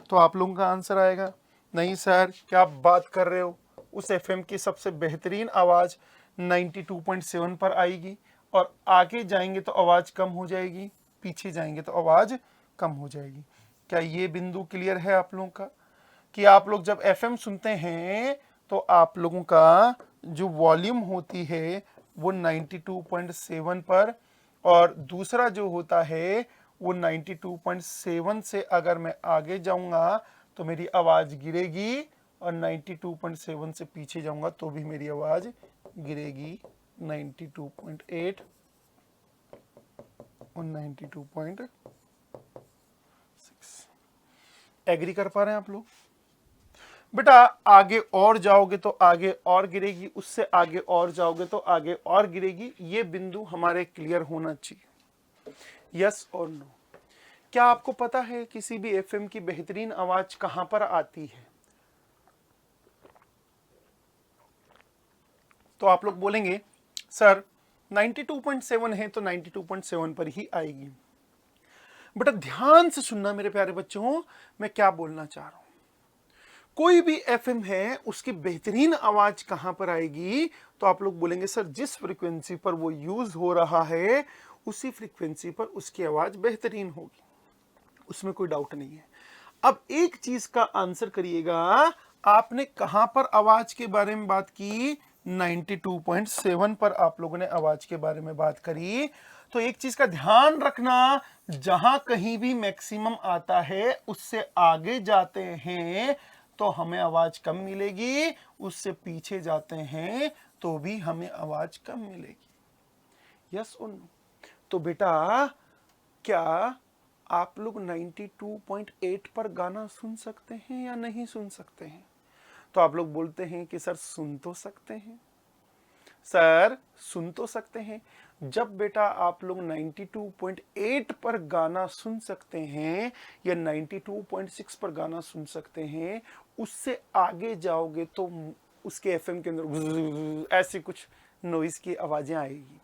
तो आप लोगों का आंसर आएगा नहीं सर, क्या आप बात कर रहे हो, उस एफएम की सबसे बेहतरीन आवाज 92.7 पर आएगी और आगे जाएंगे तो आवाज कम हो जाएगी, पीछे जाएंगे तो आवाज कम हो जाएगी। क्या ये बिंदु क्लियर है आप लोगों का? कि आप लोग जब एफएम सुनते हैं तो आप लोगों का जो वॉल्यूम होती है वो 92.7 पर, और दूसरा जो होता है वो 92.7 से अगर मैं आगे जाऊंगा तो मेरी आवाज गिरेगी, और 92.7 से पीछे जाऊंगा तो भी मेरी आवाज गिरेगी 92.8 और 92.6। एग्री कर पा रहे हैं आप लोग? बेटा आगे और जाओगे तो आगे और गिरेगी, उससे आगे और जाओगे तो आगे और गिरेगी। ये बिंदु हमारे क्लियर होना चाहिए, यस और नो। क्या आपको पता है किसी भी एफएम की बेहतरीन आवाज कहां पर आती है? तो आप लोग बोलेंगे सर 92.7 है तो 92.7 पर ही आएगी। बेटा ध्यान से सुनना मेरे प्यारे बच्चों, मैं क्या बोलना चाह रहा हूं। कोई भी एफएम है उसकी बेहतरीन आवाज कहां पर आएगी? तो आप लोग बोलेंगे सर जिस फ्रीक्वेंसी पर वो यूज हो रहा है उसी फ्रीक्वेंसी पर उसकी आवाज बेहतरीन होगी, उसमें कोई डाउट नहीं है। अब एक चीज का आंसर करिएगा, आपने कहां पर आवाज के बारे में बात की? 92.7 पर आप लोगों ने आवाज के बारे में बात करी। तो एक चीज का ध्यान रखना, जहां कहीं भी मैक्सिमम आता है उससे आगे जाते हैं तो हमें आवाज कम मिलेगी, उससे पीछे जाते हैं तो भी हमें आवाज कम मिलेगी, यस और नो। तो बेटा क्या आप लोग 92.8 पर गाना सुन सकते हैं या नहीं सुन सकते हैं? तो आप लोग बोलते हैं कि सर सुन तो सकते हैं, सर सुन तो सकते हैं। जब बेटा आप लोग 92.8 पर गाना सुन सकते हैं या 92.6 पर गाना सुन सकते हैं, उससे आगे जाओगे तो उसके एफएम के अंदर ऐसी कुछ नॉइज की आवाजें आएगी।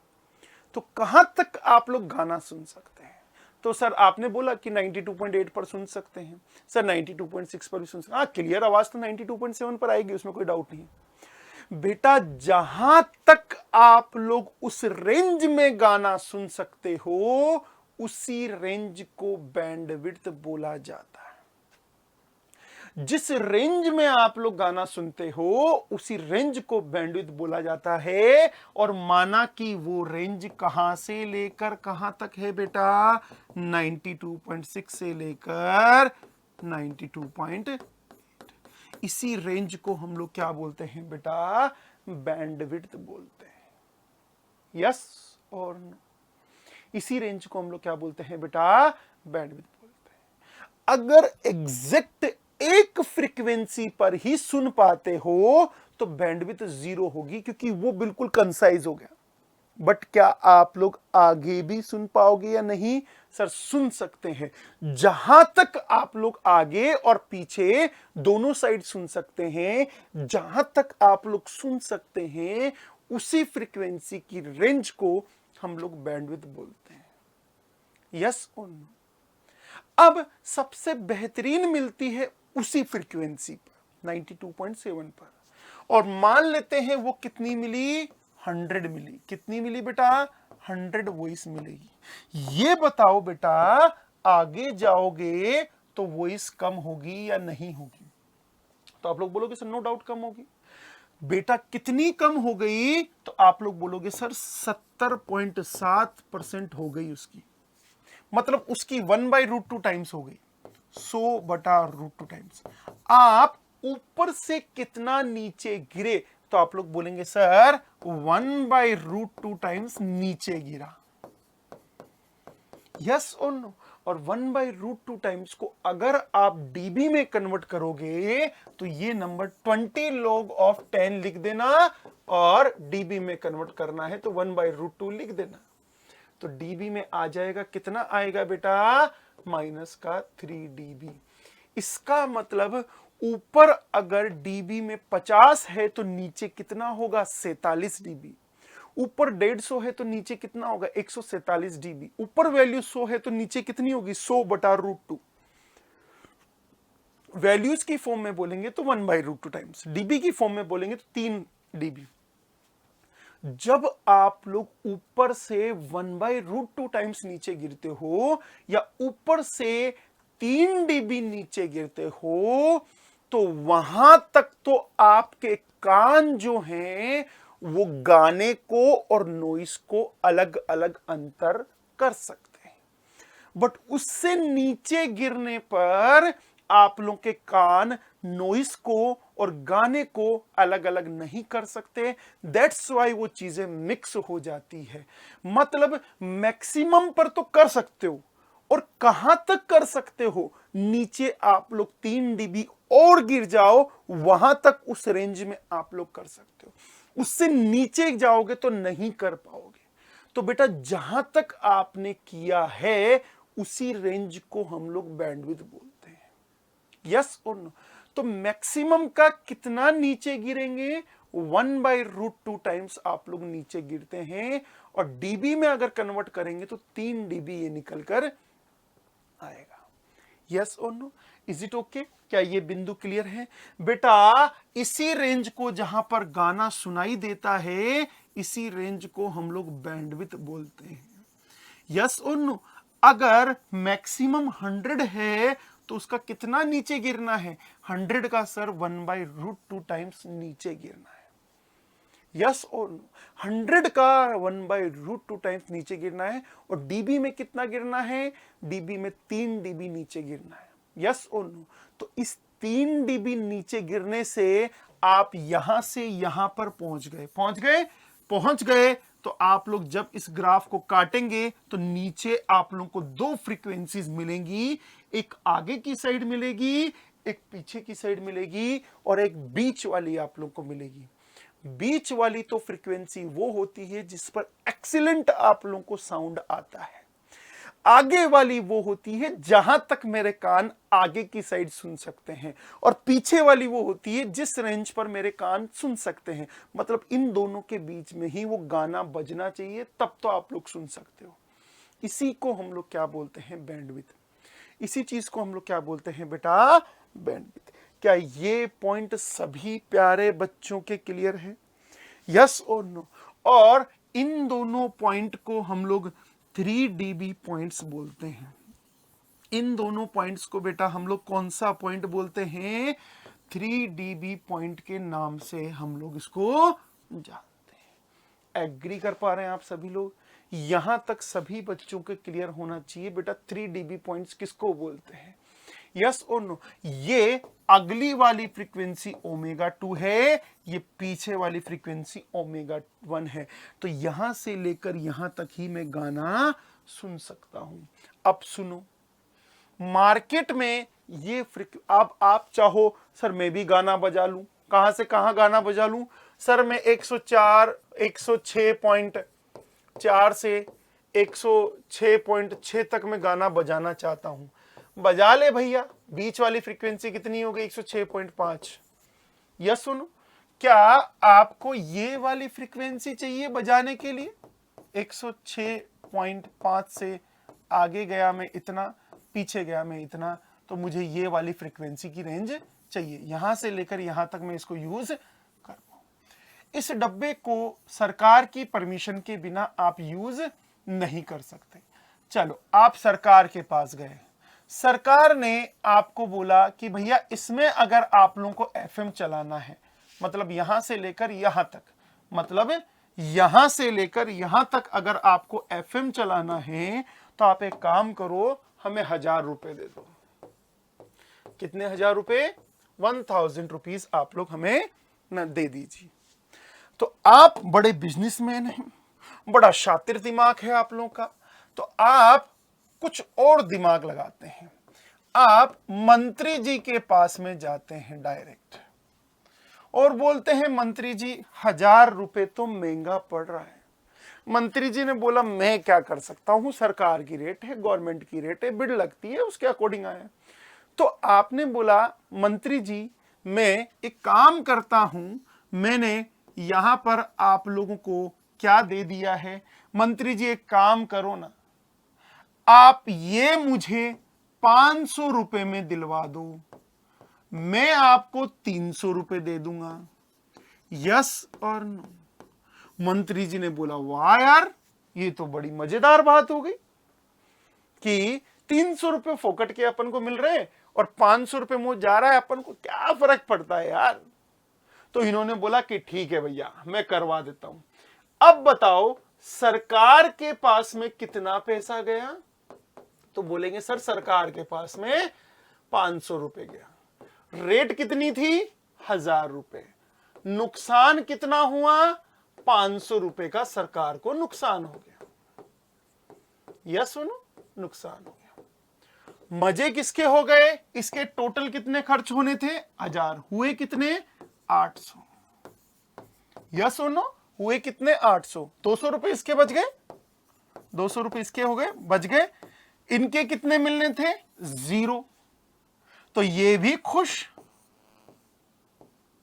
तो कहां तक आप लोग गाना सुन सकते हैं? तो सर आपने बोला कि 92.8 पर सुन सकते हैं, सर 92.6 पर भी सुन सकते हैं। हाँ, क्लियर आवाज तो 92.7 पर आएगी, उसमें कोई डाउट नहीं। बेटा जहां तक आप लोग उस रेंज में गाना सुन सकते हो उसी रेंज को बैंडविड्थ बोला जाता है। जिस रेंज में आप लोग गाना सुनते हो उसी रेंज को बैंडविड्थ बोला जाता है। और माना कि वो रेंज कहां से लेकर कहां तक है बेटा? 92.6 से लेकर 92.8। इसी रेंज को हम लोग क्या बोलते हैं बेटा? बैंडविड्थ बोलते हैं, यस और नो। इसी रेंज को हम लोग क्या बोलते हैं बेटा? बैंडविड्थ बोलते हैं। अगर एग्जैक्ट एक फ्रीक्वेंसी पर ही सुन पाते हो तो बैंडविड्थ 0 होगी, क्योंकि वो बिल्कुल कंसाइज हो गया। बट क्या आप लोग आगे भी सुन पाओगे या नहीं? सर सुन सकते हैं। जहां तक आप लोग आगे और पीछे दोनों साइड सुन सकते हैं, जहां तक आप लोग सुन सकते हैं उसी फ्रीक्वेंसी की रेंज को हम लोग बैंडविड्थ बोलते हैं। यस और नो? अब सबसे बेहतरीन मिलती है उसी फ्रीक्वेंसी पर 92.7 पर, और मान लेते हैं वो कितनी मिली, 100 मिली। कितनी मिली बेटा, 100 वॉइस मिलेगी। ये बताओ बेटा, आगे जाओगे तो वॉइस कम होगी या नहीं होगी? तो आप लोग बोलोगे सर नो डाउट कम होगी। बेटा कितनी कम हो गई? तो आप लोग बोलोगे सर 70.7% हो गई उसकी, मतलब उसकी 1/√2 टाइम्स हो गई, 100/√2 टाइम्स। आप ऊपर से कितना नीचे गिरे? तो आप लोग बोलेंगे सर 1/√2 टाइम्स नीचे गिरा। यस और नो? और 1/√2 टाइम्स को अगर आप डीबी में कन्वर्ट करोगे तो ये नंबर 20 log of 10 लिख देना, और डीबी में कन्वर्ट करना है तो 1/√2 लिख देना। तो डीबी में आ जाएगा, कितना आएगा बेटा, -3 dB। इसका मतलब ऊपर अगर डीबी में 50 है तो नीचे कितना होगा, 47 dB। ऊपर 150 है तो नीचे कितना होगा, 147 dB। ऊपर वैल्यू 100 है तो नीचे कितनी होगी, 100/√2। वैल्यूज की फॉर्म में बोलेंगे तो 1/√2 टाइम्स, डीबी की फॉर्म में बोलेंगे तो 3 dB। जब आप लोग ऊपर से 1/√2 टाइम्स नीचे गिरते हो या ऊपर से 3 dB नीचे गिरते हो, तो वहां तक तो आपके कान जो हैं वो गाने को और नॉइस को अलग अलग अंतर कर सकते हैं, बट उससे नीचे गिरने पर आप लोग के कान नॉइस को और गाने को अलग अलग नहीं कर सकते। दैट्स वाई वो चीजें मिक्स हो जाती है। मतलब मैक्सिमम पर तो कर सकते हो, और कहां तक कर सकते हो, नीचे आप लोग 3 dB और गिर जाओ, वहां तक उस रेंज में आप लोग कर सकते हो। उससे नीचे जाओगे तो नहीं कर पाओगे। तो बेटा जहां तक आपने किया है उसी रेंज को हम लोग बैंडविड्थ बोलते हैं। यस और नो? तो मैक्सिमम का कितना नीचे गिरेंगे, 1/√2 टाइम्स आप लोग नीचे गिरते हैं, और डीबी में अगर कन्वर्ट करेंगे तो 3 dB ये निकल कर आएगा। यस और नो? Is it okay? क्या ये बिंदु क्लियर है? बेटा इसी रेंज को जहां पर गाना सुनाई देता है, इसी रेंज को हम लोग बैंडविड्थ बोलते हैं। यस और नो? अगर मैक्सिमम 100 है तो उसका कितना नीचे गिरना है, 100 का सर 1/√2 टाइम्स नीचे गिरना है। यस और नो? 100 का 1/√2 टाइम्स नीचे गिरना है, और डीबी में कितना गिरना है, डीबी में 3 dB नीचे गिरना है। यस और नो? तो इस 3 dB नीचे गिरने से आप यहां से यहां पर पहुंच गए तो आप लोग जब इस ग्राफ को काटेंगे तो नीचे आप लोग को 2 फ्रीक्वेंसीज मिलेंगी, एक आगे की साइड मिलेगी, एक पीछे की साइड मिलेगी, और एक बीच वाली आप लोग को मिलेगी। बीच वाली तो फ्रीक्वेंसी वो होती है जिस पर एक्सीलेंट आप लोगों को साउंड आता है। आगे वाली वो होती है जहां तक मेरे कान आगे की साइड सुन सकते हैं, और पीछे वाली वो होती है जिस रेंज पर मेरे कान सुन सकते हैं। मतलब इन दोनों के बीच में ही वो गाना बजना चाहिए, तब तो आप लोग सुन सकते हो। इसी को हम लोग क्या बोलते हैं, बैंडविड्थ। इसी चीज को हम लोग क्या बोलते हैं बेटा, बैंडविड्थ। क्या ये पॉइंट सभी प्यारे बच्चों के क्लियर है? यस और नो? और इन दोनों पॉइंट को हम लोग 3 dB पॉइंट्स बोलते हैं। इन दोनों पॉइंट्स को बेटा हम लोग कौन सा पॉइंट बोलते हैं, 3 dB पॉइंट के नाम से हम लोग इसको जानते हैं। एग्री कर पा रहे हैं आप सभी लोग? यहां तक सभी बच्चों के क्लियर होना चाहिए बेटा 3 dB पॉइंट्स किसको बोलते हैं। यस और नो? ये अगली वाली फ्रीक्वेंसी ω2 है, ये पीछे वाली फ्रीक्वेंसी ω1 है। तो यहां से लेकर यहां तक ही मैं गाना सुन सकता हूं। अब सुनो, मार्केट में ये अब आप चाहो सर मैं भी गाना बजा लूं, कहां से कहां गाना बजा लूं, सर मैं 106.4 से 106.6 तक मैं गाना बजाना चाहता हूं। बजा ले भैया, बीच वाली फ्रीक्वेंसी कितनी हो गई, 106.5। यस सुनो? क्या आपको ये वाली फ्रीक्वेंसी चाहिए बजाने के लिए? 106.5 से आगे गया मैं इतना, पीछे गया मैं इतना, तो मुझे ये वाली फ्रीक्वेंसी की रेंज चाहिए, यहां से लेकर यहां तक मैं इसको यूज कर पाऊं। इस डब्बे को सरकार की परमिशन के बिना आप यूज नहीं कर सकते। चलो आप सरकार के पास गए, सरकार ने आपको बोला कि भैया इसमें अगर आप लोगों को एफएम चलाना है, मतलब यहां से लेकर यहां तक, मतलब यहां से लेकर यहां तक अगर आपको एफएम चलाना है तो आप एक काम करो, हमें 1000 रुपए दे दो। कितने 1000 रुपए? 1000 रुपीज आप लोग हमें न दे दीजिए। तो आप बड़े बिजनेसमैन हैं, बड़ा शातिर दिमाग है आप लोगों का, तो आप कुछ और दिमाग लगाते हैं। आप मंत्री जी के पास में जाते हैं डायरेक्ट और बोलते हैं मंत्री जी 1000 रुपए तो महंगा पड़ रहा है। मंत्री जी ने बोला मैं क्या कर सकता हूं, सरकार की रेट है, गवर्नमेंट की रेट है, बिड लगती है, उसके अकॉर्डिंग आया। तो आपने बोला मंत्री जी मैं एक काम करता हूं, मैंने यहां पर आप लोगों को क्या दे दिया है, मंत्री जी एक काम करो ना, आप ये मुझे 500 रुपए में दिलवा दो, मैं आपको 300 रुपए दे दूंगा, यस और नो। मंत्री जी ने बोला वाह यार, ये तो बड़ी मजेदार बात हो गई कि 300 रुपए फोकट के अपन को मिल रहे हैं और 500 रुपए मुंह जा रहा है, अपन को क्या फर्क पड़ता है यार। तो इन्होंने बोला कि ठीक है भैया मैं करवा देता हूं। अब बताओ सरकार के पास में कितना पैसा गया? तो बोलेंगे सर सरकार के पास में 500 रुपए गया। रेट कितनी थी? 1000 रुपए। नुकसान कितना हुआ? 500 रुपए का सरकार को नुकसान हो गया। यस सुनो, नुकसान हो गया। मजे किसके हो गए? इसके टोटल कितने खर्च होने थे? 1000, हुए कितने? 800। यस सुनो, हुए कितने? 800। 200 रुपए इसके बच गए, 200 रुपए इसके हो गए, बच गए। इनके कितने मिलने थे? 0। तो ये भी खुश,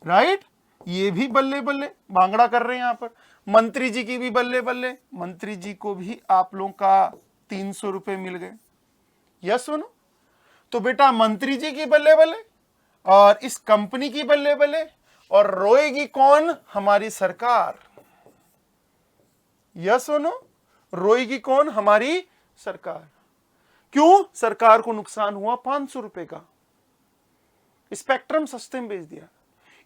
राइट? ये भी बल्ले बल्ले भांगड़ा कर रहे हैं यहां पर। मंत्री जी की भी बल्ले बल्ले, मंत्री जी को भी आप लोगों का 300 रुपए मिल गए। यस सुनो, तो बेटा मंत्री जी की बल्ले बल्ले और इस कंपनी की बल्ले बल्ले, और रोएगी कौन? हमारी सरकार। यस सुनो, रोएगी कौन? हमारी सरकार। क्यों? सरकार को नुकसान हुआ 500 रुपए का, स्पेक्ट्रम सस्ते में बेच दिया।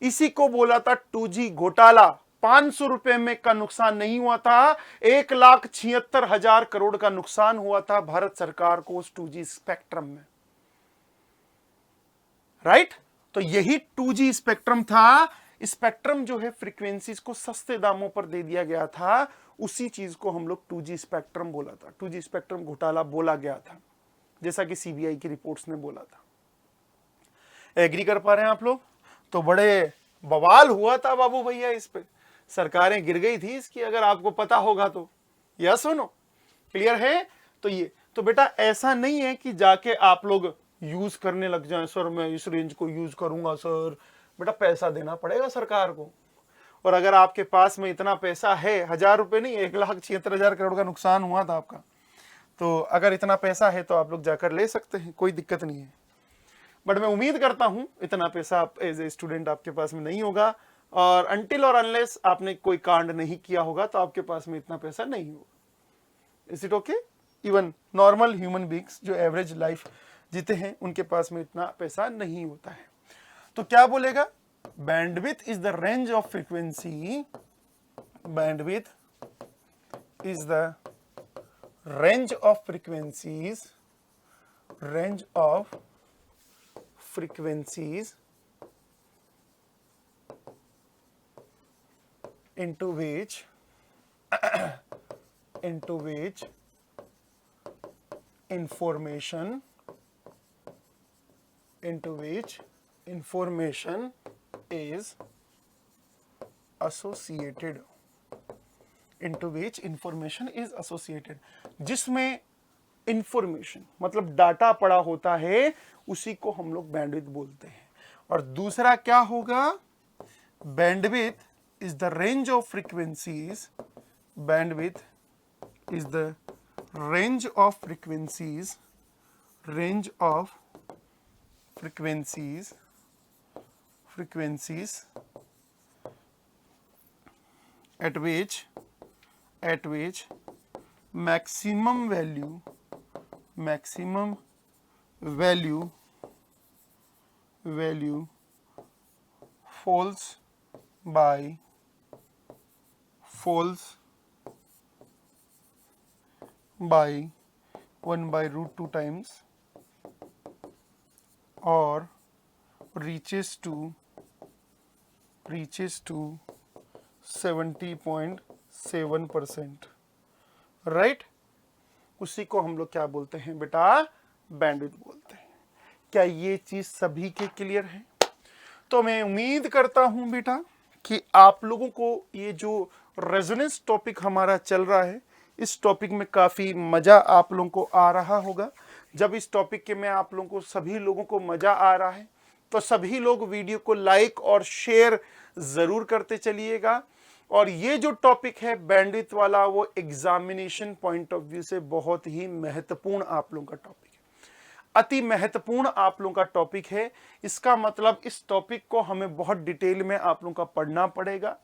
इसी को बोला था 2G घोटाला। 500 रुपए में का नुकसान नहीं हुआ था, 1,76,000 करोड़ का नुकसान हुआ था भारत सरकार को उस 2G स्पेक्ट्रम में, राइट? तो यही 2G स्पेक्ट्रम था। स्पेक्ट्रम जो है फ्रीक्वेंसीज को सस्ते दामों पर दे दिया गया था, उसी चीज को हम लोग 2G स्पेक्ट्रम बोला था, 2G स्पेक्ट्रम घोटाला बोला गया था, जैसा कि सीबीआई की रिपोर्ट्स ने बोला था। एग्री कर पा रहे हैं आप लोग? तो बड़े बवाल हुआ था बाबू भैया इस पे, सरकारें गिर गई थी इसकी, अगर आपको पता होगा तो। या सुनो, क्लियर है? तो ये तो बेटा ऐसा नहीं है कि जाके आप लोग यूज करने लग जाएं, सर मैं इस रेंज को यूज करूंगा सर। बेटा पैसा देना पड़ेगा सरकार को, और अगर आपके पास में इतना पैसा है, 1000 रुपए नहीं, 1,76,000 करोड़ का नुकसान हुआ था आपका, तो अगर इतना पैसा है तो आप लोग जाकर ले सकते हैं, कोई दिक्कत नहीं है। बट मैं उम्मीद करता हूं इतना पैसा आप एज ए स्टूडेंट आपके पास में नहीं होगा, और अनटिल और अनलेस आपने कोई कांड नहीं किया होगा तो आपके पास में इतना पैसा नहीं होगा। Is it okay? Even normal human beings जो एवरेज लाइफ जीते हैं उनके पास में इतना पैसा नहीं होता है। तो क्या बोलेगा? Bandwidth is the range of frequency, bandwidth is the range of frequencies, range of frequencies into which information is associated, जिसमें इंफॉर्मेशन मतलब डाटा पड़ा होता है, उसी को हम लोग बैंडविड्थ बोलते हैं। और दूसरा क्या होगा? bandwidth is the range of frequencies, bandwidth is the range of frequencies, range of frequencies, frequencies at which maximum value falls by 1/√2 times or reaches to 70.7%, right. उसी को हम लोग क्या बोलते हैं बेटा, बैंडविड्थ बोलते हैं। क्या ये चीज सभी के क्लियर है? तो मैं उम्मीद करता हूं बेटा कि आप लोगों को ये जो रेजोनेंस टॉपिक हमारा चल रहा है, इस टॉपिक में काफी मजा आप लोगों को आ रहा होगा। जब इस टॉपिक के में आप लोगों को, सभी लोगों को मजा आ रहा है, तो सभी लोग वीडियो को लाइक और शेयर जरूर करते चलिएगा। और ये जो टॉपिक है बैंडविड्थ वाला, वो एग्जामिनेशन पॉइंट ऑफ व्यू से बहुत ही महत्वपूर्ण आप लोगों का टॉपिक है, अति महत्वपूर्ण आप लोगों का टॉपिक है। इसका मतलब इस टॉपिक को हमें बहुत डिटेल में आप लोगों का पढ़ना पड़ेगा।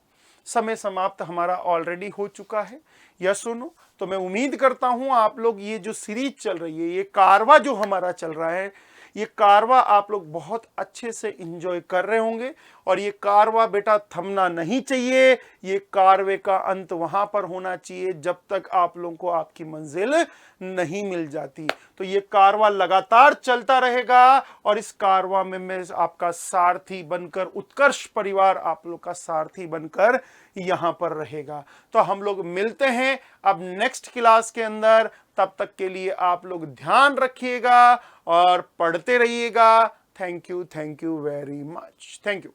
समय समाप्त हमारा ऑलरेडी हो चुका है, या सुनो। तो मैं उम्मीद करता हूं आप लोग ये जो सीरीज चल रही है, ये कारवा जो हमारा चल रहा है, ये कारवा आप लोग बहुत अच्छे से एंजॉय कर रहे होंगे। और ये कारवा बेटा थमना नहीं चाहिए, ये कारवे का अंत वहां पर होना चाहिए जब तक आप लोगों को आपकी मंजिल नहीं मिल जाती। तो ये कारवा लगातार चलता रहेगा और इस कारवा में मैं आपका सारथी बनकर, उत्कर्ष परिवार आप लोग का सारथी बनकर यहां पर रहेगा। तो हम लोग मिलते हैं अब नेक्स्ट क्लास के अंदर। तब तक के लिए आप लोग ध्यान रखिएगा और पढ़ते रहिएगा। Thank you very much. Thank you.